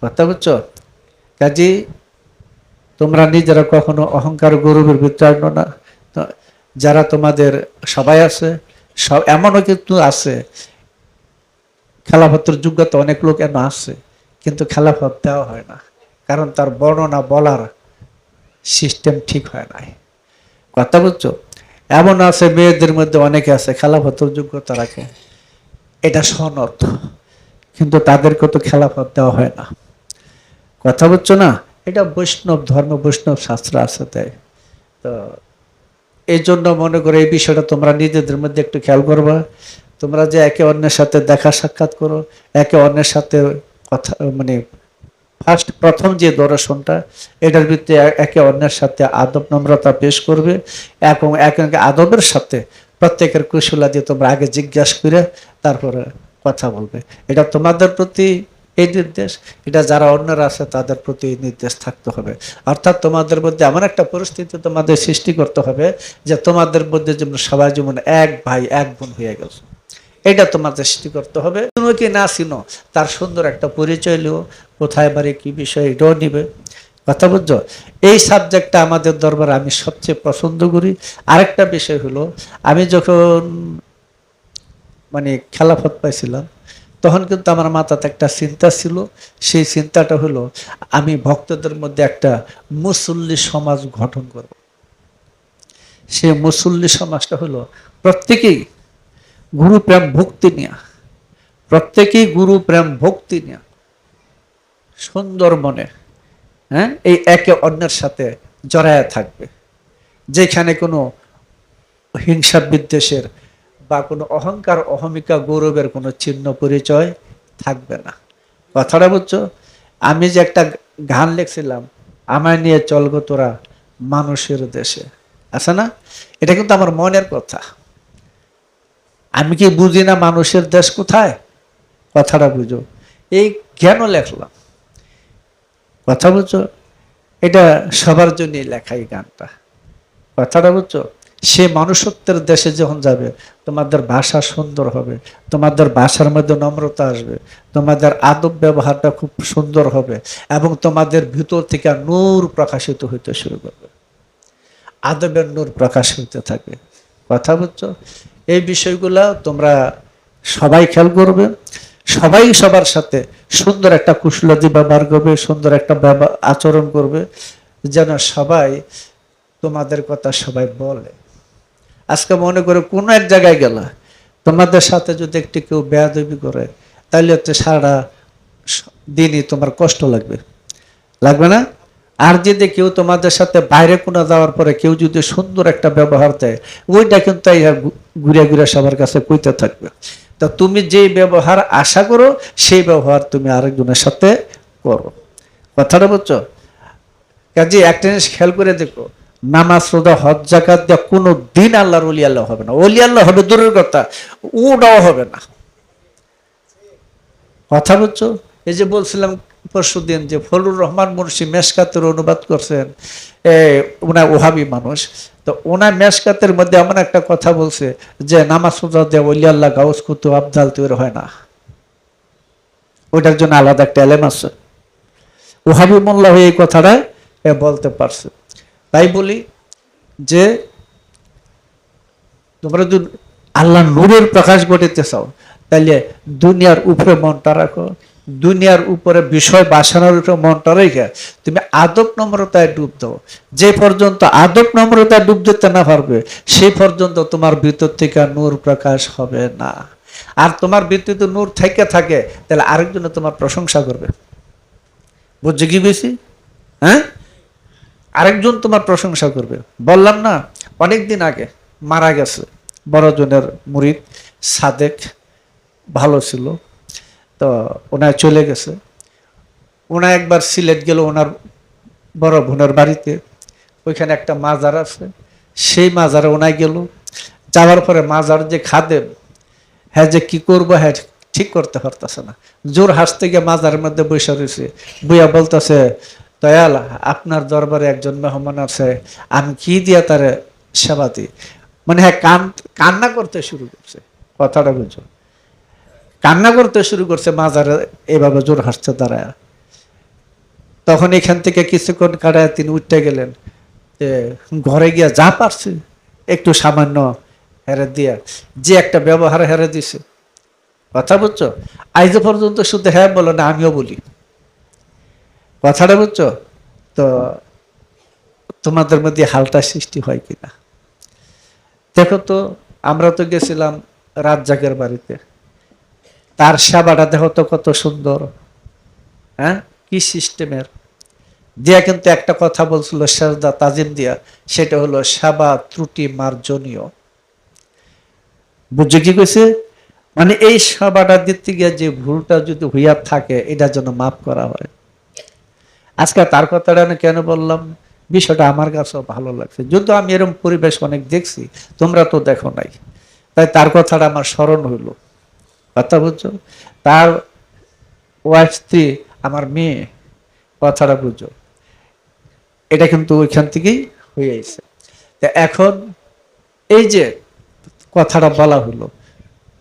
কথা বুঝছো? কাজী তোমরা নিজেরা কখনো অহংকার গৌরবের ভিতরে আনো না। যারা তোমাদের সবাই আছে, সব এমনও কিন্তু আছে খেলাফতের যোগ্যতা অনেক লোক এমন আছে, কিন্তু খেলাফত দেওয়া হয় না, কারণ তার বর্ণনা বলার সিস্টেম ঠিক হয় নাই। কথা বুঝছো? এমন আছে মেয়েদের মধ্যে অনেকে আছে খেলাফতের যোগ্যতা রাখে, এটা সনদ, কিন্তু তাদেরকে তো খেলাফত দেওয়া হয় না। কথা বুঝছো না? এটা বৈষ্ণব ধর্ম, বৈষ্ণব শাস্ত্র আছে তাই। তো এই জন্য মনে করে এই বিষয়টা তোমরা নিজেদের মধ্যে একটু খেয়াল করবা। তোমরা যে একে অন্যের সাথে দেখা সাক্ষাৎ করো, একে অন্যের সাথে কথা মানে প্রথম যে দর্শনটা, এটার ভিত্তিতে একে অন্যের সাথে আদব নম্রতা পেশ করবে এবং একে আদবের সাথে প্রত্যেকের কুশলা দিয়ে তোমরা আগে জিজ্ঞাসা করে তারপরে কথা বলবে। এটা তোমাদের প্রতি এই নির্দেশ, এটা যারা অন্যরা আছে তাদের প্রতি এই নির্দেশ থাকতে হবে। অর্থাৎ তোমাদের মধ্যে এমন একটা পরিস্থিতি তোমাদের সৃষ্টি করতে হবে যে তোমাদের মধ্যে যেমন সবাই যেমন এক ভাই এক বোন হয়ে গেছে, এটা তোমাদের সৃষ্টি করতে হবে। তুমি কি না চিনো তার সুন্দর একটা পরিচয় লিও, কোথায় বাড়ি কি বিষয় এটাও নিবে। কথা বুঝছো? এই সাবজেক্টটা আমাদের দরবারে আমি সবচেয়ে পছন্দ করি। আরেকটা বিষয় হলো, আমি যখন মানে খেলাফত পাইছিলাম তখন কিন্তু আমার মাথাতে একটা চিন্তা ছিল। সেই চিন্তাটা হলো আমি ভক্তদের মধ্যে একটা মুসল্লি সমাজ গঠন করব। সেই মুসল্লি সমাজটা হলো প্রত্যেকেই গুরু প্রেম ভক্তি নিয়ে, প্রত্যেকেই গুরু প্রেম ভক্তি নিয়ে সুন্দর মনে, হ্যাঁ, এই একে অন্যের সাথে জড়ায়া থাকবে। যেখানে কোনো হিংসা বিদ্বেষের বা কোনো অহংকার অহমিকা গৌরবের কোনো চিহ্ন পরিচয় থাকবে না। কথাটা বুঝছো? আমি যে একটা গান লিখছিলাম, আমায় নিয়ে চলগো তোরা মানুষের দেশে, আছে না? এটা কিন্তু আমার মনের কথা। আমি কি বুঝি না মানুষের দেশ কোথায়? কথাটা বুঝো, এই কেন লেখলাম, কথা বুঝছো? এটা সবার জন্যই লেখা এই গানটা। কথাটা বুঝছো? সে মানুষত্বের দেশে যখন যাবে তোমাদের ভাষা সুন্দর হবে, তোমাদের ভাষার মধ্যে নম্রতা আসবে, তোমাদের আদব ব্যবহারটা খুব সুন্দর হবে এবং তোমাদের ভিতর থেকে নূর প্রকাশিত হইতে শুরু করবে, আদবের নূর প্রকাশ হইতে থাকবে। কথা বুঝছো? এই বিষয়গুলা তোমরা সবাই খেয়াল করবে। সবাই সবার সাথে সুন্দর একটা কুশলাদি ব্যবহার করবে, সুন্দর একটা আচরণ করবে, যেন সবাই তোমাদের কথা সবাই বলে। আজকে মনে করে কোনো এক জায়গায় গেলা, তোমাদের সাথে যদি একটি কেউ বেয়াদবি করে, তাহলে হচ্ছে সারা দিনই তোমার কষ্ট লাগবে, লাগবে না? আর যদি কেউ তোমাদের সাথে বাইরে কোনো যাওয়ার পরে কেউ যদি সুন্দর একটা ব্যবহার দেয়, ওইটা কিন্তু ঘুরে ঘুরে সবার কাছে কইতে থাকবে। তা তুমি যে ব্যবহার আশা করো সেই ব্যবহার তুমি আরেকজনের সাথে করো। কথাটা বুঝছো? কাজে একটা জিনিস খেয়াল করে দেখো, নামাজ রোজা হজ যাকাত দিয়ে কোনো দিন আল্লাহর ওলি আল্লাহ হবে না। ওলি আল্লাহ হবে দূরের কথা, ওটাও হবে না। কথা বুঝছো? এই যে বলছিলাম পরশুদিন যে ফজলুর রহমান মুন্সি মেশকাতের অনুবাদ করছেন, ওনার ওহাবি মানুষ, তো ওনার মেশকাতের মধ্যে এমন একটা কথা বলছে যে নামাজ রোজা দিয়ে ওলি আল্লাহ গাউস কুতুব আবদাল তৈরি হয় না, ওইটার জন্য আলাদা একটা এলেম আছে। ওহাবি মোল্লা হয়ে এই কথাটা বলতে পারছে। তাই বলি যে তোমরা যদি আল্লাহ নূরের প্রকাশ ঘটিতে চাও, তাহলে দুনিয়ার উপরে মনটা রাখো, দুনিয়ার উপরে বিষয় বাসনার উপরে মনটা রেখে তুমি আদব নম্রতায় ডুব দাও। যে পর্যন্ত আদব নম্রতায় ডুব দিতে না পারবে সেই পর্যন্ত তোমার ভিতর থেকে নূর প্রকাশ হবে না। আর তোমার ভিতরে নূর থেকে থাকে তাহলে আরেকজনে তোমার প্রশংসা করবে। বুঝছে কি বেশি? হ্যাঁ, আরেকজন তোমার প্রশংসা করবে। বললাম না অনেকদিন আগে মারা গেছে বড়জনের মুরিদ সাদেক, ভালো ছিল, তো ওনার চলে গেছে। ওনা একবার সিলেট গেল ওনার বড় বোনের বাড়িতে, ওইখানে একটা মাজার আছে, সেই মাজারে ওনায় গেল। যাওয়ার পরে মাজার যে খাদেম, হ্যাঁ যে কি করবো হ্যাঁ ঠিক করতে পারতেছে না, জোর হাসতে গিয়ে মাজারের মধ্যে বসে রয়েছে, বইয়া বলতেছে দয়াল আপনার দরবারে একজন মেহমান আছে, আমি কি দিয়া তার সেবা দিই। মানে হ্যাঁ কান্না করতে শুরু করছে। কথাটা বুঝো, কান্না করতে শুরু করছে মাজারে এভাবে জোর হাসতে দাঁড়ায়। তখন এখান থেকে কিছুক্ষণ কাটায় তিনি উঠতে গেলেন, ঘরে গিয়া যা পারছে একটু সামান্য হেরে দিয়া যে একটা ব্যবহার হেরে দিছে। কথা বুঝছো? আজ পর্যন্ত শুধু হ্যাঁ বলো না, আমিও বলি। কথাটা বুঝছো? তো তোমাদের মধ্যে হালটা সৃষ্টি হয় কিনা দেখো তো। আমরা তো গেছিলাম রাজ্জাকের বাড়িতে, তার সেবাটা দেখো তো কত সুন্দর, হ্যাঁ, কি সিস্টেমের দিয়া। কিন্তু একটা কথা বলছিল সেজদা তাজিম দিয়া, সেটা হলো সেবা ত্রুটি মার্জনীয়। বুঝছো কি কইছে? মানে এই সেবাটা দিতে গিয়ে যে ভুলটা যদি হইয়া থাকে এটা যেন মাফ করা হয়। আজকে তার কথাটা আমি কেন বললাম, বিষয়টা আমার কাছেও ভালো লাগছে, যদিও আমি এরকম পরিবেশ অনেক দেখছি, তোমরা তো দেখো নাই, তাই তার কথাটা আমার স্মরণ হইল। কথা বুঝছো? তার ওয়াইফ স্ত্রী আমার মেয়ে, কথাটা বুঝো। এটা কিন্তু ওইখান থেকেই হয়ে গেছে। এখন এই যে কথাটা বলা হলো,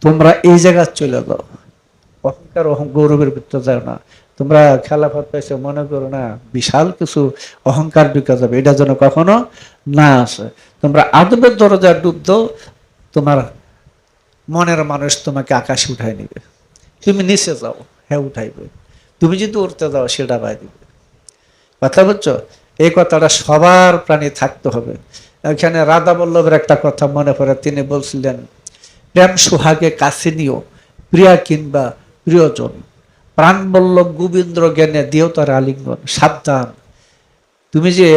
তোমরা এই জায়গা চলে যাও, অহংকার গৌরবের ভিতরে যাও না। তোমরা খেলাফত পাইছো মনে করো না বিশাল কিছু অহংকার বিকাশ যাবে, এটা যেন কখনো না আসে। তোমরা আদবের দরজায় ডুব দাও, তোমার মনের মানুষ তোমাকে আকাশে উঠাই নিবে। তুমি নিচে যাও, হ্যাঁ উঠাইবে। তুমি যদি উঠতে যাও সেটা বাই দিবে। কথা বুঝছো? এই কথাটা সবার প্রাণী থাকতে হবে। এখানে রাধা বল্লভের একটা কথা মনে পড়ে, তিনি বলছিলেন, প্রেম সুহাগে কাছে নিও প্রিয়া কিংবা প্রিয়জন, প্রাণ বল্লভ গোবিন্দ্র জ্ঞানে দিও তার আলিঙ্গন। সাবধান, তুমি যে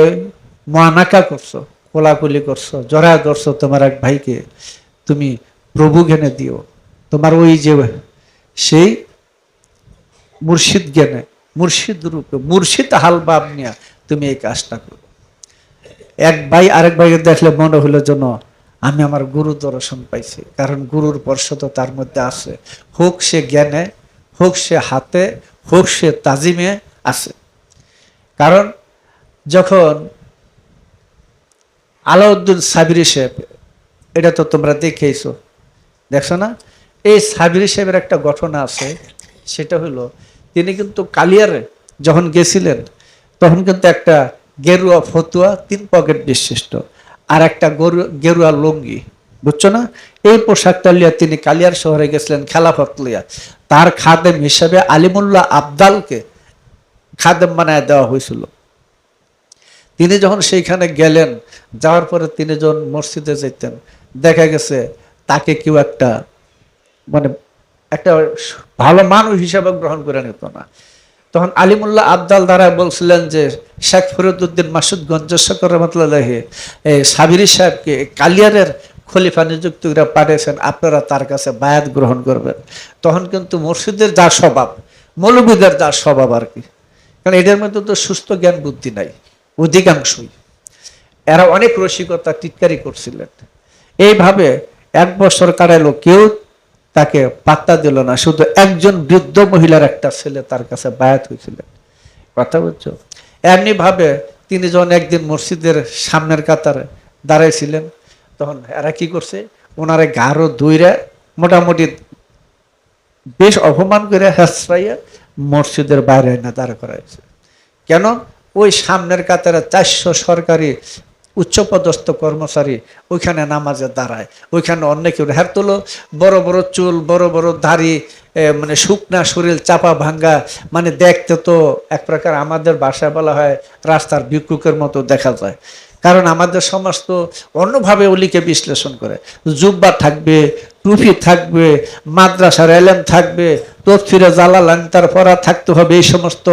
মহানাকা করছো, কোলাকুলি করছো, জড়ায় ধরছো তোমার এক ভাইকে, তুমি প্রভু জ্ঞানে দিও। তোমার ওই যে সেই মুর্শিদ জ্ঞানে, মুর্শিদ রূপে, মুর্শিদ হালবাব নিয়া তুমি এই কাজটা করো। এক ভাই আরেক ভাইকে দেখলে মনে হলো যেন আমি আমার গুরু দর্শন পাইছি, কারণ গুরুর স্পর্শ তো তার মধ্যে আছে, হোক সে জ্ঞানে, হোক সে হাতে, হোক সে তাজিমে আছে। কারণ যখন আলাউদ্দিন সাবিরি সাহেব, এটা তো তোমরা দেখেইছো, দেখছো না? এই সাবিরি সাহেবের একটা ঘটনা আছে, সেটা হলো তিনি কিন্তু কালিয়ারে যখন গেছিলেন তখন কিন্তু একটা গেরুয়া ফতুয়া 3 পকেট বিশিষ্ট আর একটা গেরুয়া লুঙ্গি, বুঝছো না? এই পোশাকটা লিয়া তিনি কালিয়ার শহরে গেছিলেন খেলাফত লিয়া। তার খাদেম হিসাবে আলিমুল্লাহ আবদালকে খাদেম বানায় দেওয়া হয়েছিল। তিনি যখন সেইখানে গেলেন, যাওয়ার পরে তিনি যখন মসজিদে যেতেন, দেখা গেছে তাকে কেউ একটা মানে একটা ভালো মানুষ হিসাবে গ্রহণ করে নিত না। তখন আলিমুল্লাহ আবদাল দ্বারা বলছিলেন যে শেখ ফরিদউদ্দিন মাসুদ গঞ্জেশ্বর রহমতুল্লাহ এই সাবিরি সাহেবকে কালিয়ারের খলিফা নিযুক্ত করে পাঠিয়েছেন, আপনারা তার কাছে বায়াত গ্রহণ করবেন। তখন কিন্তু মসজিদের যা স্বভাব, মৌলবীদের যা স্বভাব আর কি, কারণ এদের মধ্যে তো সুস্থ জ্ঞান বুদ্ধি নাই অধিকাংশই, এরা অনেক রসিকতা টিটকারি করছিলেন। এইভাবে 1 বছর কাটাইলো, কেউ তাকে পাত্তা দিল না, শুধু একজন বৃদ্ধ মহিলার একটা ছেলে তার কাছে বায়াত হয়েছিলেন। কথা বুঝছো? এমনি ভাবে তিনি যখন একদিন মসজিদের সামনের কাতারে দাঁড়াইছিলেন, তখন এরা কি করছে, ওনারে গাঢ় দইরা মোটামুটি বেশ অপমান করে হেসরাইয়া মসজিদের বাইরে না দাঁড় করাইছে। কেন? ওই সামনের কাতারে 400 সরকারি উচ্চপদস্থ কর্মচারী ওইখানে নামাজে দাঁড়ায়, ওইখানে অন্য কেউ হ্যার তোলো, বড় বড় চুল, বড় বড় দাড়ি, মানে শুকনা শরীর, চাপা ভাঙ্গা, মানে দেখতে তো এক প্রকার আমাদের ভাষায় বলা হয় রাস্তার ভিক্ষুকের মতো দেখা যায়। কারণ আমাদের সমাজ তো অন্যভাবে ওলিকে বিশ্লেষণ করে, জুব্বা থাকবে, টুপি থাকবে, মাদ্রাসার এলেম থাকবে, তফসিরে জালালান তার পড়া থাকতে হবে, এই সমস্ত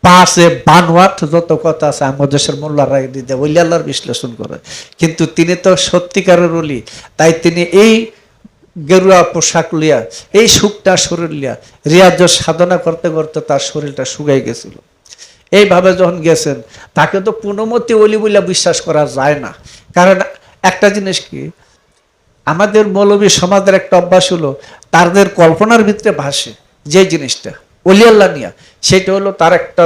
বাসে বানোয়াট যত কথা আছে আমাদের দেশের মোল্লারা দিতে ওলি আল্লাহর বিশ্লেষণ করে। কিন্তু তিনি তো সত্যিকারের ওলি, তাই তিনি এই গেরুয়া পোশাক লিয়া, এই শুকটা শরীর লিয়া রিয়াজ সাধনা করতে করতে তার শরীরটা শুকাই গেছিল। এইভাবে যখন গেছেন, তাকে তো পুনমতি ওলি বলে বিশ্বাস করা যায় না। কারণ একটা জিনিস কি, আমাদের মৌলবী সমাজের একটা অভ্যাস হলো, তাদের কল্পনার ভিতরে ভাসে যে জিনিসটা ওলি আল্লাহ নিয়া, সেটা হলো তার একটা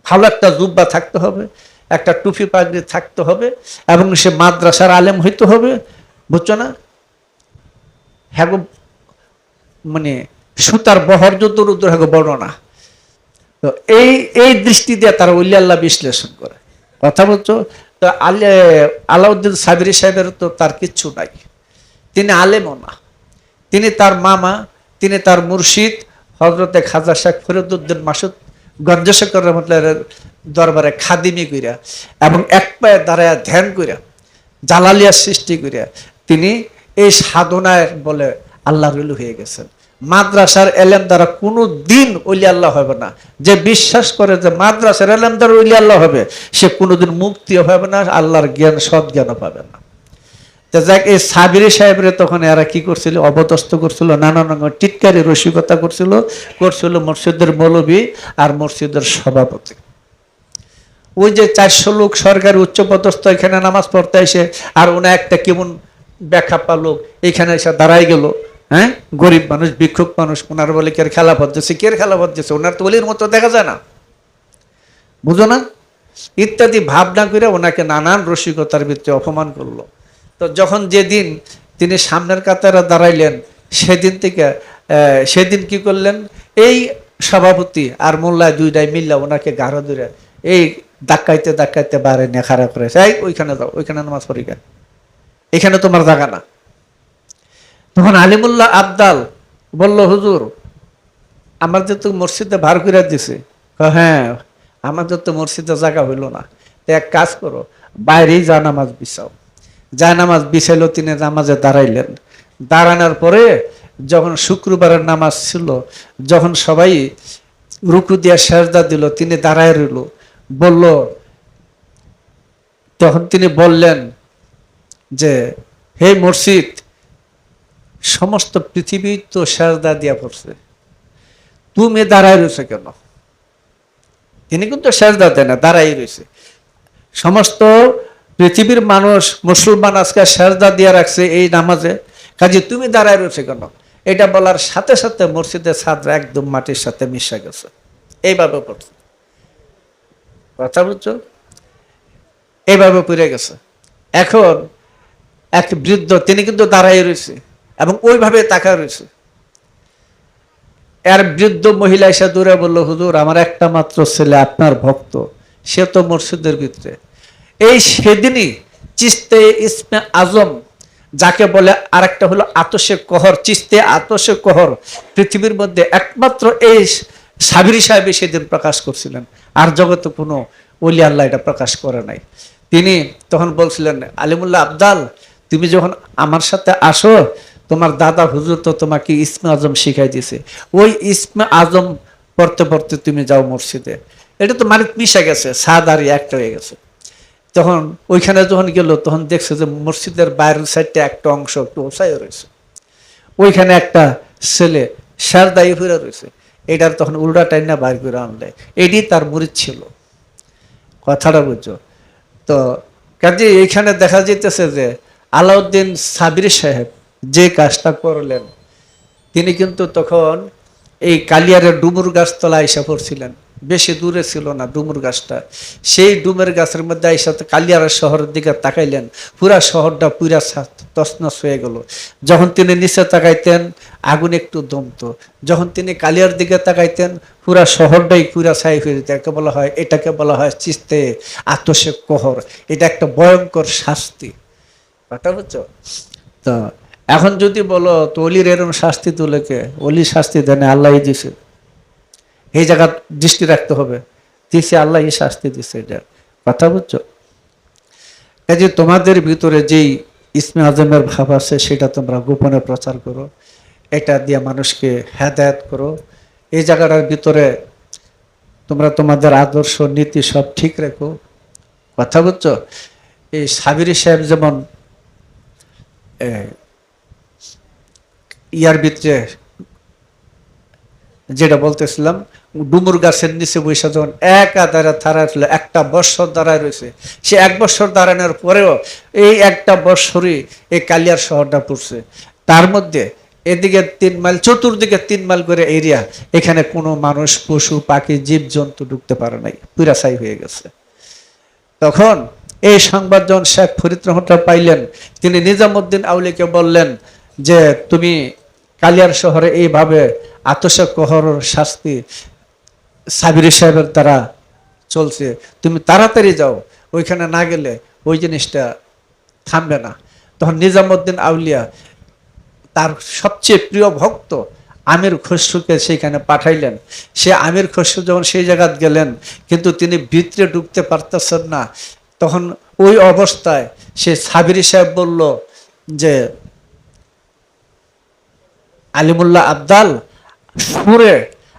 ভালো একটা জুব্বা থাকতে হবে, একটা টুপি পাগড়ি থাকতে হবে, এবং সে মাদ্রাসার আলেম হইতে হবে, বুঝছো না? হ্যাঁ, মানে সুতার বহর যত রুদ্র হ্যাঁ বর্ণনা। তো এই দৃষ্টি দিয়ে তারা ওলি আল্লাহ বিশ্লেষণ করে। কথা বলছো? তো আলাউদ্দিন সাবিরি সাহেবের তো তার কিচ্ছু নাই, তিনি আলেমও না, তিনি তার মামা, তিনি তার মুর্শিদ হজরতে খাজা শেখ ফরিদউদ্দিন মাসুদ গঞ্জেশ্বর রহমতুল্লাহের দরবারে খাদিমি কইরা এবং এক পায়ে দাঁড়ায় ধ্যান কইরা জালালিয়া সৃষ্টি করিয়া তিনি এই সাধনায় বলে আল্লাহর ওলি হয়ে গেছেন। মাদ্রাসার এলেম দ্বারা কোনো দিন ওলি আল্লাহ হবে না। যে বিশ্বাস করে যে মাদ্রাসার এলেম দ্বারা ওলি আল্লাহ হবে, সে কোনোদিন মুক্তিও হবে না, আল্লাহর জ্ঞান সৎ জ্ঞানও পাবে না। যাক, এই সাবিরি সাহেবরে তখন এরা কি করছিল, অবদস্ত করছিল, নানান রকম টিটকারি রসিকতা করছিল মসজিদের মৌলবী আর মসজিদের সভাপতি। ওই যে 400 লোক সরকারি উচ্চপদস্থ এখানে নামাজ পড়তে এসে, আর ওনা একটা কেমন ব্যাখ্যা লোক এখানে এসে দাঁড়াই গেল, হ্যাঁ, গরিব মানুষ, ভিক্ষুক মানুষ, ওনার বলে কি আর খেলাফত দিচ্ছে? কে খেলাফত দিচ্ছে? ওনার তো অলির মতো দেখা যায় না, বুঝো না? ইত্যাদি ভাবনা করে ওনাকে নানান রসিকতার ভিত্তিতে অপমান করলো। তো যখন যেদিন তিনি সামনের কাতারে দাঁড়াইলেন, সেদিন কি করলেন, এই সভাপতি আর মোল্লায় দুইটাই মিল্লা ওনাকে গাঢ় ধরে এই ধাক্কাইতে ধাক্কাইতে বাইরে নিয়ে খাড়া করেছে, এই ওইখানে যাও, ওইখানে নামাজ পড়ি কেন, এখানে তোমার জায়গা না। তখন আলিমুল্লাহ আবদাল বলল, হুজুর আমাদের তো মসজিদে ভার করে দিছে। হ্যাঁ, আমাদের তো মসজিদে জায়গা হইল না, তো এক কাজ করো, বাইরেই যা নামাজ বিছাও। যা নামাজ বিছাইলো, তিনি নামাজে দাঁড়াইলেন। দাঁড়ানোর পরে যখন শুক্রবারের নামাজ ছিল, যখন সবাই রুকু দিয়া সেজদা দিল, তিনি দাঁড়ায় রইল, বলল, তখন তিনি বললেন যে হে মসজিদ, সমস্ত পৃথিবী তো সেজদা দিয়া পড়ছে, তুমি দাঁড়ায় রয়েছে কেন? তিনি কিন্তু সেজদা দেয় না, দাঁড়াই রয়েছে। সমস্ত পৃথিবীর মানুষ মুসলমান আজকে সেজদা দিয়ে রাখছে এই নামাজে, কাজে তুমি দাঁড়ায় রয়েছে কেন? এটা বলার সাথে সাথে মসজিদের ছাদরা একদম মাটির সাথে মিশে গেছে, এইভাবে পড়ছে। কথা বুঝছো? এইভাবে পড়ে গেছে। এখন এক বৃদ্ধ, তিনি কিন্তু দাঁড়াই রয়েছে এবং ওইভাবে তাকায় রয়েছে। এর বৃদ্ধ মহিলা এসে দূরে বলল, হুজুর আমার একটা মাত্র ছেলে আপনার ভক্ত, সে তো মসজিদের ভিতরে। এই সেদিনই চিস্তে ইসমে আজম, যাকে বলে আরেকটা হলো আতশে কহর, চিস্তে আতশে কহর, পৃথিবীর মধ্যে একমাত্র এই সাবিরি সাহেব সেদিন প্রকাশ করছিলেন, আর জগতে কোনো ওলি আল্লাহ এটা প্রকাশ করে নাই। তিনি তখন বলছিলেন, আলিমুল্লাহ আবদাল, তুমি যখন আমার সাথে আসো, তোমার দাদা হুজুর তো তোমাকে ইসমে আজম শিখাই দিয়েছে, ওই ইসমে আজম পড়তে পড়তে তুমি যাও মসজিদে। এটা তো মানে মিশে গেছে, সাদ আর একটা হয়ে গেছে। তখন ওইখানে যখন গেল, তখন দেখছে যে মসজিদের বাইরের সাইডটা একটা অংশ একটু ওসাই রয়েছে, ওইখানে একটা ছেলে সারদাই ফিরে রয়েছে। এটার তখন উল্টা টাইনা বাইর করে আনলে, এটি তার মুরিদ ছিল। কথাটা বুঝছো তো? কাজে এইখানে দেখা যেতেছে যে আলাউদ্দিন সাবিরি সাহেব যে কাজটা করলেন, তিনি কিন্তু তখন এই কালিয়ারের ডুমুর গাছতলা আইসা পড়ছিলেন, বেশি দূরে ছিল না ডুমুর গাছটা। সেই ডুমের গাছের মধ্যে আইসা কালিয়ারের শহরের দিকে তাকাইলেন, পুরা শহরটা পুরা তছনছ হয়ে গেল। যখন তিনি নিচে তাকাইতেন, আগুন একটু দমতো। যখন তিনি কালিয়ার দিকে তাকাইতেন, পুরা শহরটাই পুরা ছাই হয়ে যেত। এটাকে বলা হয় চিস্তে আতশে কহর। এটা একটা ভয়ঙ্কর শাস্তি। কথা বুঝছো তো? এখন যদি বলো তো অলির এরম শাস্তি তুলেকে, অলি শাস্তি দেনে আল্লাহ দিছে, এই জায়গা দৃষ্টি রাখতে হবে, দিছে আল্লাহ শাস্তি দিছে। এটা কথা বুঝছো? কাজে তোমাদের ভিতরে যেই ইসমে আজমের ভাব আছে, সেটা তোমরা গোপনে প্রচার করো, এটা দিয়ে মানুষকে হেদায়েত করো। এই জায়গাটার ভিতরে তোমরা তোমাদের আদর্শ নীতি সব ঠিক রেখো। কথা বুঝছো? এই সাবিরি সাহেব যেমন ইয়ার ভিতরে যেটা বলতেছিলাম, ডুমুর গাছের নিচে বৈশা যখন একা দাঁড়া দাঁড়ায় ছিল, একটা বৎসর দাঁড়ায় রয়েছে, সে এক বৎসর দাঁড়ানোর পরেও এই একটা বৎসরই এই কালিয়ার শহরটা পড়ছে। তার মধ্যে এদিকে 3 মাইল, চতুর্দিকে 3 মাইল করে এরিয়া, এখানে কোনো মানুষ, পশু পাখি, জীব জন্তু ঢুকতে পারে নাই, পুরা ছাই হয়ে গেছে। তখন এই সংবাদ যখন শেখ ফরিদ রহমতুল্লাহ পাইলেন, তিনি নিজামুদ্দিন আউলিকে বললেন যে তুমি কালিয়ার শহরে এইভাবে আতশে কহর শাস্তি সাবিরি সাহেবের দ্বারা চলছে, তুমি তাড়াতাড়ি যাও, ওইখানে না গেলে ওই জিনিসটা থামবে না। তখন নিজামুদ্দিন আউলিয়া তার সবচেয়ে প্রিয় ভক্ত আমির খসরুকে সেইখানে পাঠাইলেন। সে আমির খসরু যখন সেই জায়গায় গেলেন, কিন্তু তিনি ভিতরে ঢুকতে পারতেছেন না। তখন ওই অবস্থায় সে সাবিরি সাহেব বলল যে আলিমুল্লাহ আবদাল, সুরে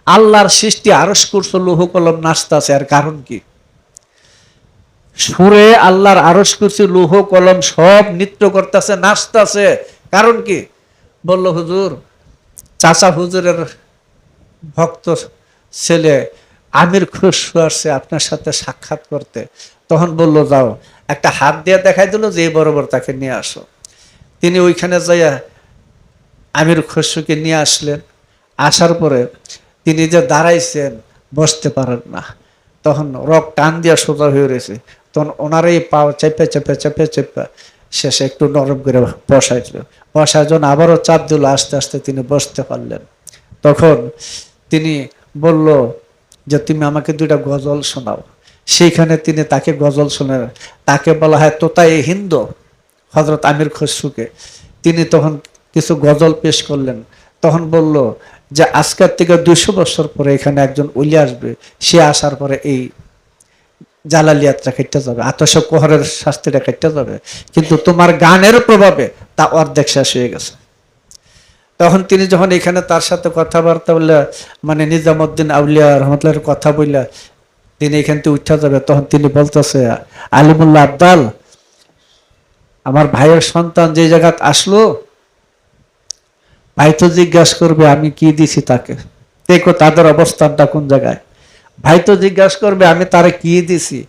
আল্লাহর সৃষ্টি আরশ কুরসি লৌহ কলম নাচতেছে, আর কারণ কি? সুরে আল্লাহর আরশ কুরসি লৌহ কলম সব নৃত্য করতেছে, নাচতেছে, কারণ কি? বলল হুজুর, চাচা হুজুরের ভক্ত ছেলে আমির খসরু আসছে আপনার সাথে সাক্ষাৎ করতে। তখন বলল যাও, একটা হাত দিয়ে দেখাই দিল যে এই বরাবর তাকে নিয়ে আসো। তিনি ওইখানে যাইয়া আমির খসরুকে নিয়ে আসলেন। আসার পরে তিনি যে দাঁড়াইছেন, বসতে পারেন না, তখন রক টান দিয়া সোজা হয়ে রয়েছে, তখন ওনার এই পাও চেপে চেপে চেপে চেপে শেষে একটু নরম করে বসাইছিল। বসার জন্য আবারও চাপ দিল, আস্তে আস্তে তিনি বসতে পারলেন। তখন তিনি বলল যে তুমি আমাকে দুইটা গজল শোনাও। সেইখানে তিনি তাকে গজল শোনেন। তাকে বলা হয় তোতায়ে হিন্দ, হযরত আমির খসরুকে। তিনি তখন কিছু গজল পেশ করলেন। তখন বলল যে আজকের থেকে 200 বছর পরে এখানে একজন ওলি আসবে, সে আসার পরে এই জালালিয়াতটা কেটে যাবে, আতশ কোহরের শাস্তিটা কেটে যাবে, কিন্তু তোমার গানের প্রভাবে তা অর্ধেক শেষ হয়ে গেছে। তখন তিনি যখন এখানে তার সাথে কথাবার্তা বললে, মানে নিজামুদ্দিন আউলিয়া রহমতুল্লাহর কথা বললে তিনি এখান থেকে উঠা যাবে, তখন তিনি বলতেছে, আলিমুল্লাহ আব্দাল, আমার ভাইয়ের সন্তান যে জায়গায় আসলো, ভাই তো জিজ্ঞাসা করবে আমি কি দিছি তাকে, দেখো তাদের অবস্থানটা কোন জায়গায়। ভাই তো জিজ্ঞাসা করবে আমি তারে কি দিছি,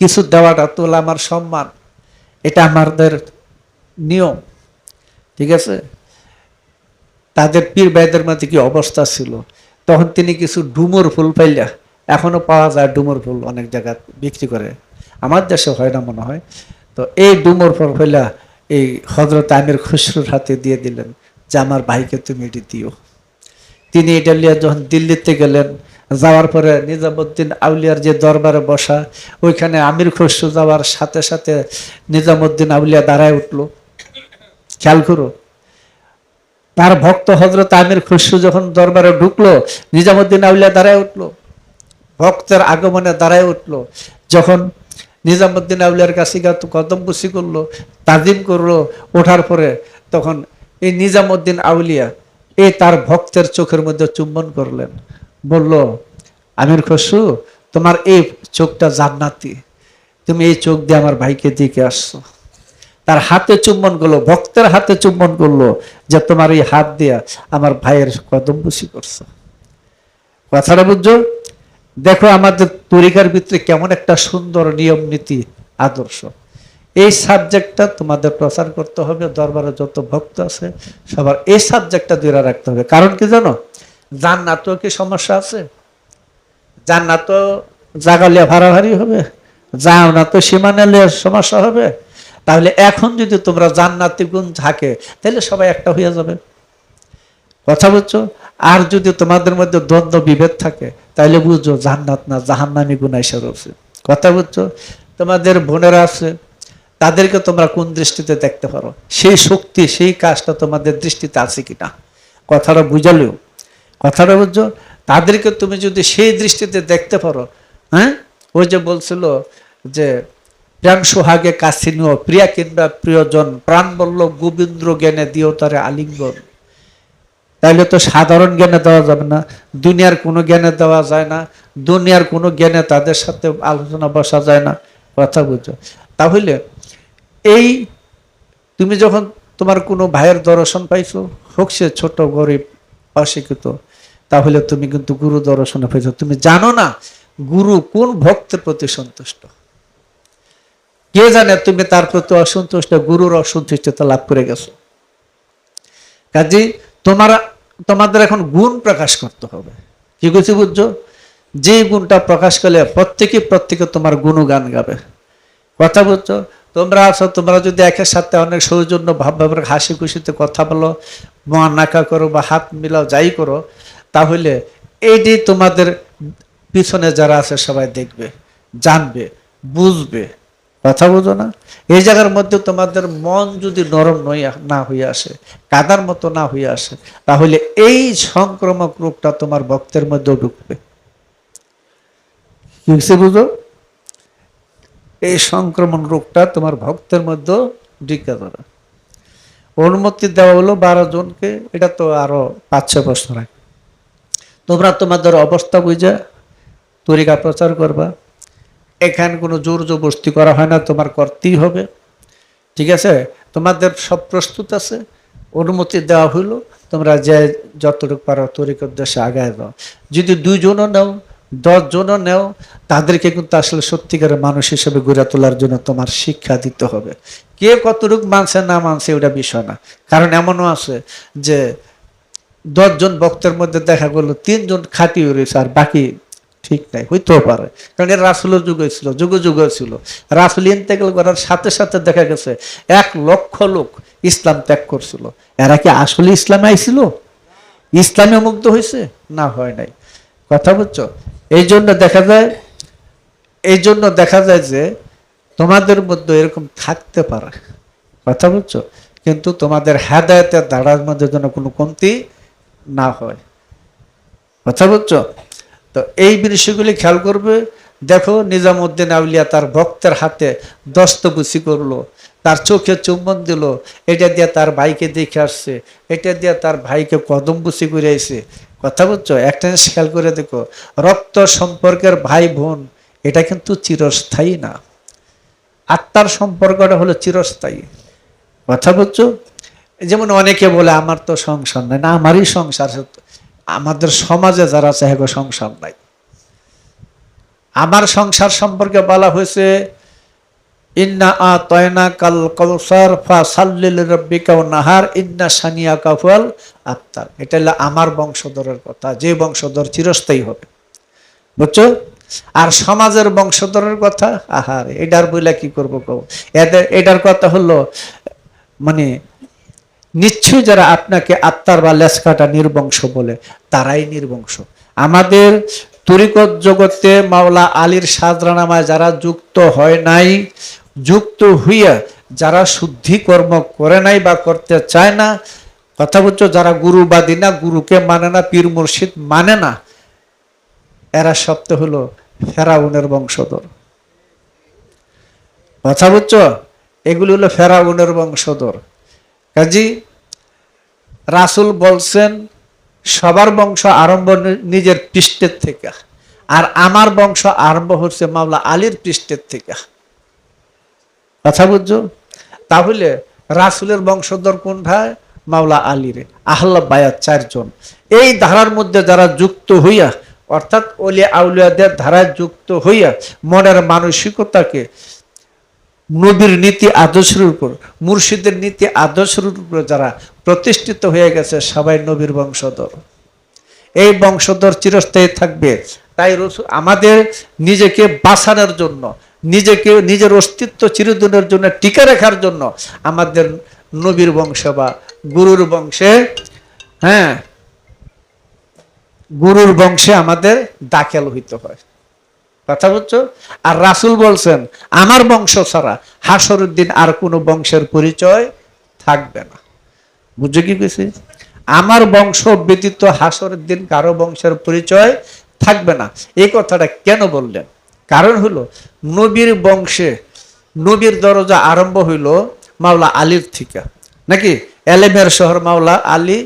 কিছু দেওয়াটা তো আমার সম্মান, এটা আমাদের নিয়ম, ঠিক আছে। তাদের পীর ভাইদের মধ্যে কি অবস্থা ছিল। তখন তিনি কিছু ডুমুর ফুল পাইলা, এখনো পাওয়া যায় ডুমুর ফুল, অনেক জায়গায় বিক্রি করে, আমার দেশে হয় না মনে হয়। তো এই ডুমুর ফুল পাইলা এই হযরত আমির খসরুর হাতে দিয়ে দিলেন যে আমার ভাইকে তুমি এটি দিও। তিনি এটা নিয়ে যখন দিল্লিতে গেলেন, যাওয়ার পরে নিজামুদ্দিন আউলিয়ার যে দরবারে বসা, ওইখানে আমির খসরু যাওয়ার সাথে সাথে নিজামুদ্দিন আউলিয়া দাঁড়ায় উঠলো। খেয়াল করো, তার ভক্ত হযরত আমির খসরু যখন দরবারে ঢুকলো, নিজামুদ্দিন আউলিয়া দাঁড়ায় উঠলো, ভক্তের আগমনে দাঁড়ায় উঠলো। যখন নিজামুদ্দিন আউলিয়ার কাছে কদম বুসি করলো, তাজিম করলো, ওঠার পরে তখন এই নিজামুদ্দিন আউলিয়া এই তার ভক্তের চোখের মধ্যে চুম্বন করলেন। বলল, আমির খসরু, তোমার এই চোখটা জান্নাতি, তুমি এই চোখ দিয়ে আমার ভাইকে দিকে আসছো। তার হাতে চুম্বন করলো, ভক্তের হাতে চুম্বন করলো, যে তোমার এই হাত দিয়া আমার ভাইয়ের কদম বুসি করছো। কথাটা বুঝছো? দেখো আমাদের তরিকার ভিতরে কেমন একটা সুন্দর নিয়ম নীতি আদর্শ। এই সাবজেক্টটা তোমাদের প্রচার করতে হবে, দরবারে যত ভক্ত আছে সবার এই সাবজেক্টটা ধরে রাখতে হবে। কারণ কি জানো, জান্নাতেও কি সমস্যা আছে? জান্নাত জাগালিয়া ভাড়াভাড়ি হবে, জান্নাত সীমানালে সমস্যা হবে। তাহলে এখন যদি তোমরা জান্নাতি গুণ থাকে, তাহলে সবাই একটা হয়ে যাবে। কথা বুঝছো? আর যদি তোমাদের মধ্যে দ্বন্দ্ব বিভেদ থাকে, তাহলে বুঝছো জান্নাত না জাহান্নামী গুণ এসে রয়েছে। কথা বুঝছো? তোমাদের বোনেরা আছে, তাদেরকে তোমরা কোন দৃষ্টিতে দেখতে পারো, সেই শক্তি সেই কাজটা তোমাদের দৃষ্টিতে আছে কিনা, কথাটা বুঝালেও। কথাটা বুঝছো? তাদেরকে তুমি যদি সেই দৃষ্টিতে দেখতে পারো, হ্যাঁ, ওই যে বলছিল যে প্রাণ সোহাগে কাছে নিও, প্রিয়া কিংবা প্রিয়জন, প্রাণ বলল গোবিন্দ্র জ্ঞানে দিও তারে আলিঙ্গন। তাইলে তো সাধারণ জ্ঞানে দেওয়া যাবে না, দুনিয়ার কোনো জ্ঞানে দেওয়া যায় না, দুনিয়ার কোনো জ্ঞানে তাদের সাথে আলোচনা বসা যায় না। কথা বুঝো? তাহলে এই তুমি যখন তোমার কোনো ভাইয়ের দর্শন পাইছো, হোক সে ছোট গরিব অশিক্ষিত, তাহলে তুমি কিন্তু গুরু দর্শনে পাইছো। তুমি জানো না গুরু কোন ভক্তের প্রতি সন্তুষ্ট, কে জানে তুমি তার প্রতি অসন্তুষ্ট, গুরুর অসন্তুষ্টতা লাভ করে গেছো। কাজে তোমাদের এখন গুণ প্রকাশ করতে হবে। কি বলছি বুঝছো? যে গুণটা প্রকাশ করলে প্রত্যেকে তোমার গুণগান গাবে। কথা বুঝছো? তোমরা আছো, তোমরা যদি একের সাথে অনেক সৌজন্য ভাবভাবে হাসি খুশিতে কথা বলো, নাকা করো বা হাত মিলাও, যাই করো, তাহলে এইটি তোমাদের পিছনে যারা আছে সবাই দেখবে, জানবে, বুঝবে। কথা বুঝো না? এই জায়গার মধ্যে তোমাদের মন যদি নরম না হয়ে আসে, কাদার মতো না হয়ে আসে, তাহলে এই সংক্রামক রোগটা তোমার ভক্তের মধ্যেও ঢুকবে। বুঝো? এই সংক্রমণ রোগটা তোমার ভক্তের মধ্যে ঢুকে যাবে। অনুমতি দেওয়া হলো 12 জনকে, এটা তো আরো 5-6 বছর আগে। তোমরা তোমাদের অবস্থা বুঝে তরিকা প্রচার করবা। এখানে কোনো জোর জবরদস্তি করা হয় না, তোমার করতেই হবে। ঠিক আছে? তোমাদের সব প্রস্তুত আছে, অনুমতি দেওয়া হইলো, তোমরা যে যতটুকু পারো তরিকার দেশে আগায় দাও। যদি 2 জনও নাও, 10 জনও নেও, তাদেরকে কিন্তু আসলে সত্যিকারের মানুষ হিসেবে গড়ে তোলার জন্য তোমার শিক্ষা দিতে হবে। কে কতটুকু মানছে না মানছে ওটা বিষয় না। কারণ এমনও আছে যে 10 জন ভক্তের মধ্যে দেখা গেল 3 জন খাঁটি রয়েছে আর বাকি ঠিক নাই, হইতেও পারে। কারণ এর রাসূলের যুগ ছিল, যুগ যুগ ছিল। রাসূল ইন্তেকাল করার সাথে সাথে দেখা গেছে 1 লক্ষ লোক ইসলাম ত্যাগ করছিল। এরা কি আসলে ইসলামে আইছিল? ইসলামে মুগ্ধ হয়েছে? না, হয় নাই। কথা বুঝছো? এই জন্য দেখা যায় যে তোমাদের মধ্যে এরকম থাকতে পারে। কথা বুঝছো? কিন্তু তোমাদের হেদায়েতের ধারার মধ্যে যেন কোনো কমতি না হয়। কথা বুঝছো? তো এই বিষয়গুলি খেয়াল করবে। দেখো, নিজামুদ্দিন আউলিয়া তার ভক্তের হাতে দস্তবুসি করলো, তার চোখে চুম্বন দিল, এটা দিয়ে তার ভাইকে দেখে আসছে, এটা দিয়ে তার ভাইকে কদমবুসি করে আইছে। কথা বুঝছো? একটা জিনিস খেয়াল করে দেখো, রক্ত সম্পর্কের ভাই বোন এটা কিন্তু চিরস্থায়ী না, আত্মার সম্পর্কটা হলো চিরস্থায়ী। কথা বুঝছো? যেমন অনেকে বলে আমার তো সংসার নাই, না আমারই সংসার। আমাদের সমাজে যারা আছে হ্যাঁ সংসার নাই। আমার সংসার সম্পর্কে বলা হয়েছে ইন্না আতায়না কাল কাউসার ফাসাল্লি লিরাব্বিকা ওয়ানহার ইন্না শানিয়াকা হুয়াল আবতার। এটা হলো আমার বংশধরের কথা, যে বংশধর চিরস্থায়ী হবে। বুঝছো? আর সমাজের বংশধরের কথা আহার এটার বইলা কি করবো কও। এটার কথা হলো মানে নিশ্চয়ই যারা আপনাকে আত্মার বা লেসকাটা নির্বংশ বলে তারাই নির্বংশ। আমাদের তরিকত জগতে মাওলা আলীর সাদরানামায় যারা যুক্ত হয় নাই, যুক্ত হইয়া যারা শুদ্ধি কর্ম করে নাই বা করতে চায় না, কথা বলছো, যারা গুরুবাদী না, গুরুকে মানে না, পীর মুর্শিদ মানে না, এরা সত্য হলো ফেরাউনের বংশধর। কথা বুঝছো? এগুলি হলো ফেরাউনের বংশধর। কাজী রাসূল বলছেন সবার বংশ আরম্ভ নিজের পৃষ্ঠের থেকে, আর আমার বংশ আরম্ভ হচ্ছে মাওলা আলীর পৃষ্ঠের থেকে। কথা বুঝছো? তাহলে রাসূলের বংশধর কোনটায়? মাওলা আলীর আহলে বায়াত 4 জন। এই ধারার মধ্যে যারা যুক্ত হইয়া, অর্থাৎ ওলিয়া আউলিয়াদের ধারায় যুক্ত হইয়া মনের মানসিকতাকে নবীর নীতি আদর্শের উপর, মুর্শিদের নীতি আদর্শের উপর যারা প্রতিষ্ঠিত হয়ে গেছে সবাই নবীর বংশধর। এই বংশধর চিরস্থায়ী থাকবে। তাই আমাদের নিজেকে বাঁচানোর জন্য, নিজের অস্তিত্ব চিরদিনের জন্য টিকে রাখার জন্য আমাদের নবীর বংশ বা গুরুর বংশে, হ্যাঁ, গুরুর বংশে আমাদের দাখিল হইতে হয়। কথা বুঝছো? আর রাসূল বলছেন আমার বংশ ছাড়া হাসরের দিন আর কোনো বংশের পরিচয় থাকবে না। বুঝছো কি কইছি? আমার বংশ ব্যতীত হাসরের দিন কারো বংশের পরিচয় থাকবে না। এই কথাটা কেন বললেন? কারণ হলো নবীর বংশে নবীর দরজা আরম্ভ হইল মাওলা আলীর থেকে, নাকি? এলেমের শহর মাওলা আলী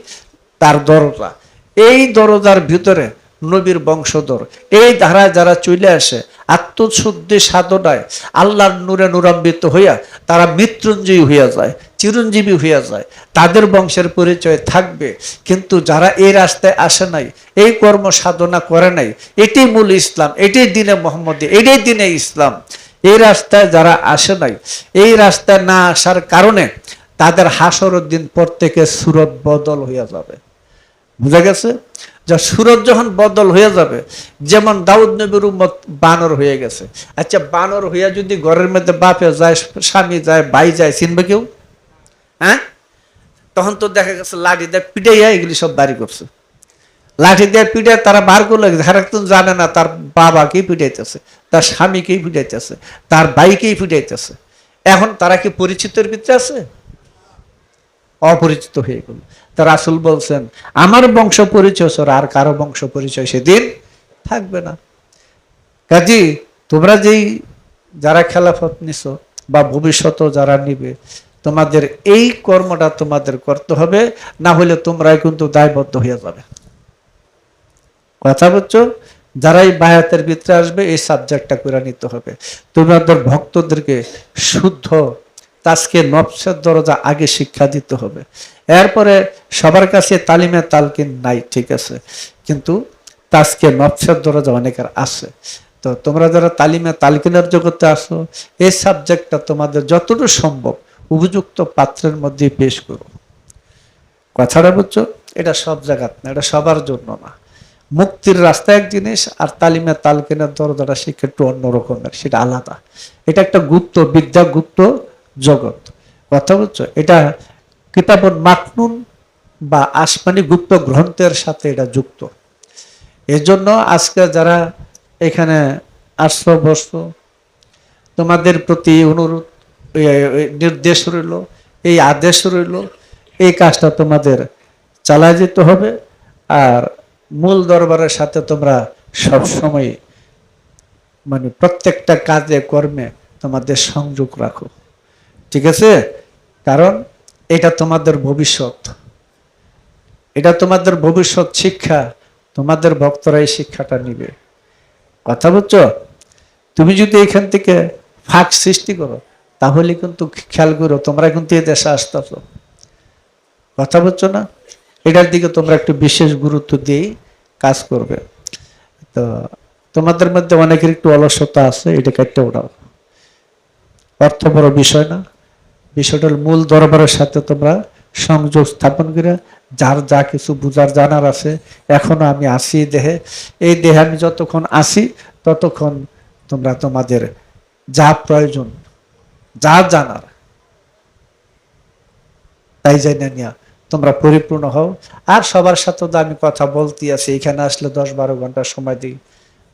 তার দরজা। এই দরজার ভিতরে নবীর বংশধর এই ধারায় যারা চলে আসে আত্মশুদ্ধি সাধনায় আল্লাহর নূরে নূরান্বিত হইয়া তারা মৃত্যুঞ্জয়ী হইয়া যায়, চিরঞ্জীবী হইয়া যায়, তাদের বংশের পরিচয় থাকবে। কিন্তু যারা এই রাস্তায় আসে নাই, এই কর্ম সাধনা করে নাই, এটি মূল ইসলাম, এটি দিনে মোহাম্মদী, এটাই দিনে ইসলাম, এই রাস্তায় যারা আসে নাই, এই রাস্তায় না আসার কারণে তাদের হাসরের দিন পর থেকে সুরত বদল হইয়া যাবে। বুঝা গেছে? যা সুরত যখন বদল হয়ে যাবে, যেমন দাউদ নবীর উম্মত বানর হয়ে গেছে। আচ্ছা, বানর হইয়া যদি ঘরের মধ্যে বাপে যায়, স্বামী যায়, ভাই যায়, চিনবে কেউ? হ্যাঁ, তখন তো দেখা গেছে লাঠি দিয়ে পিটাইয়া এগুলি সব বাড়ি করছে। লাঠি দিয়ে পিটাই তারা বার করলে একজন জানে না তার বাবাকেই পিটাইতেছে, তার স্বামীকেই পিটাইতেছে, তার ভাইকেই পিটাইতেছে। এখন তারা কি পরিচিতের ভিতরে আছে? অপরিচিত হয়ে গেল। তা রাসূল বলছেন আমার বংশ পরিচয় ছাড়া আর কারো বংশ পরিচয় সেদিন থাকবে না। কাজী তোমরা যেই যারা খেলাফত নিছো বা ভবিষ্যতেও যারা নিবে, তোমাদের এই কর্মটা তোমাদের করতে হবে, না হলে তোমরাই কিন্তু দায়বদ্ধ হয়ে যাবে। কথা বুঝছো? যারাই বায়াতের ভিতরে আসবে এই সাবজেক্টটা করে নিতে হবে। তোমাদের ভক্তদেরকে শুদ্ধ তাজকে নফসের দরজা আগে শিক্ষা দিতে হবে। এরপরে সবার কাছে তালিমে তালকিন নাই, ঠিক আছে, কিন্তু আজকে নফসের দরজা অনেকের আছে। তো তোমরা যারা তালিমে তালকিনের জগতে আসো, এই সাবজেক্টটা তোমাদের যতটুকু সম্ভব উপযুক্ত পাত্রের মধ্যে পেশ করো। কথাটা বুঝছো? এটা সব জায়গাত না, এটা সবার জন্য না। মুক্তির রাস্তা এক জিনিস, আর তালিমে তালকিনের দরজাটা শিক্ষা একটু অন্য রকমের, সেটা আলাদা। এটা একটা গুপ্ত বিদ্যা, গুপ্ত জগৎ। কথা বুঝছো? এটা কিতাবুন মাকনুন বা আসমানি গুপ্ত গ্রন্থের সাথে এটা যুক্ত। এজন্য আজকে যারা এখানে আসছো বসছো, তোমাদের প্রতি অনুরোধ, নির্দেশ রইল, এই আদেশ রইল, এই কাজটা তোমাদের চালায় যেতে হবে। আর মূল দরবারের সাথে তোমরা সবসময় মানে প্রত্যেকটা কাজে কর্মে তোমাদের সংযোগ রাখো, ঠিক আছে? কারণ এটা তোমাদের ভবিষ্যৎ, এটা তোমাদের ভবিষ্যৎ শিক্ষা। তোমাদের ভক্তরা এই শিক্ষাটা নিবে। কথা বুঝছো? তুমি যদি এখান থেকে ফাঁক সৃষ্টি করো, তাহলে কিন্তু খেয়াল করো তোমরা কিন্তু এই দেশে আসতেছো। কথা বুঝছো না? এটার দিকে তোমরা একটু বিশেষ গুরুত্ব দিয়েই কাজ করবে। তো তোমাদের মধ্যে অনেকের একটু অলসতা আছে, এটা কাটতে ওঠাও। অর্থ বড় বিষয় না, বিষয়টা মূল দরবারের সাথে তোমরা সংযোগ স্থাপন করে যার যা কিছু বুঝার জানার আছে। এখনো আমি আসি দেহে, এই দেহে আমি যতক্ষণ আসি ততক্ষণ তোমরা তোমাদের যা প্রয়োজন, যা জানার, তাই জানা নিয়া তোমরা পরিপূর্ণ হও। আর সবার সাথে তো আমি কথা বলতে আছি, এখানে আসলে 10-12 ঘন্টা সময় দিই,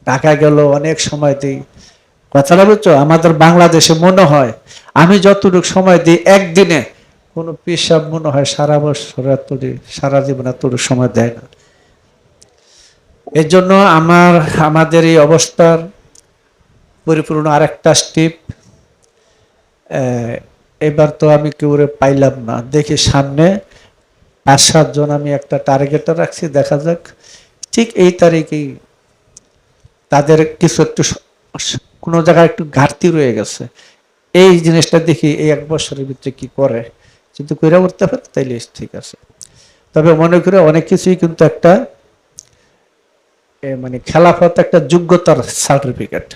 ঢাকা গেল অনেক সময় দিই। কথাটা বুঝছো? আমাদের বাংলাদেশে মনে হয় আমি যতটুকু সময় দিই একদিনে, কোনো পেশাব মনে হয় সারা বছর এতটুকু, সারা জীবন এতটুকু সময় দেয় না। এর জন্য আমাদের এই অবস্থার পরিপূর্ণ আরেকটা স্টেপ, এবার তো আমি কেউরে পাইলাম না, দেখি সামনে 5-7 জন আমি একটা টার্গেটে রাখছি, দেখা যাক। ঠিক এই তারিখেই তাদের কিছু একটু কোনো জায়গায় একটু ঘাটতি রয়ে গেছে, এই জিনিসটা দেখি এই 1 বছরের ভিতরে কি করে, কিন্তু কইরা উঠতে পারে তাইলে ঠিক আছে। তবে মনে করে অনেক কিছুই কিন্তু একটা মানে খেলাফত একটা যোগ্যতার সার্টিফিকেট।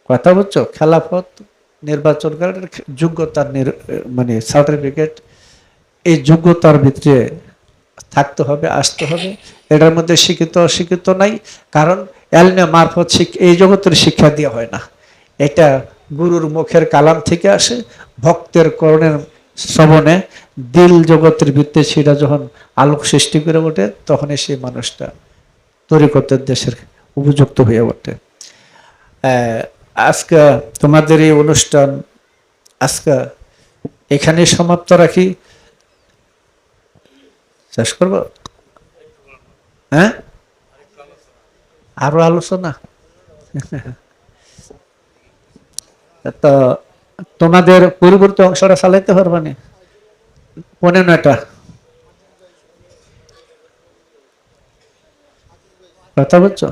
কথা বুঝছো? খেলাফত নির্বাচন করার যোগ্যতার মানে সার্টিফিকেট। এই যোগ্যতার ভিতরে থাকতে হবে, আসতে হবে। এটার মধ্যে শিক্ষিত অশিক্ষিত নাই, কারণ এলমে মারফত এই জগতের শিক্ষা দেওয়া হয় না। এটা গুরুর মুখের কালাম থেকে আসে, ভক্তের করণের শ্রবণে দিল জগতের ভিত্তি সেটা যখন আলোক সৃষ্টি করে ওঠে, তখনই সেই মানুষটা তরিকতের দেশের উপযুক্ত হয়ে ওঠে। আজকে তোমাদের এই অনুষ্ঠান আজকে এখানে সমাপ্ত রাখি। শেষ করবো? হ্যাঁ, আরো আলোচনা। তো তোমাদের পূর্ববর্তী অংশটা চালাইতে পারবে না? 9:15 কথা বুঝছো?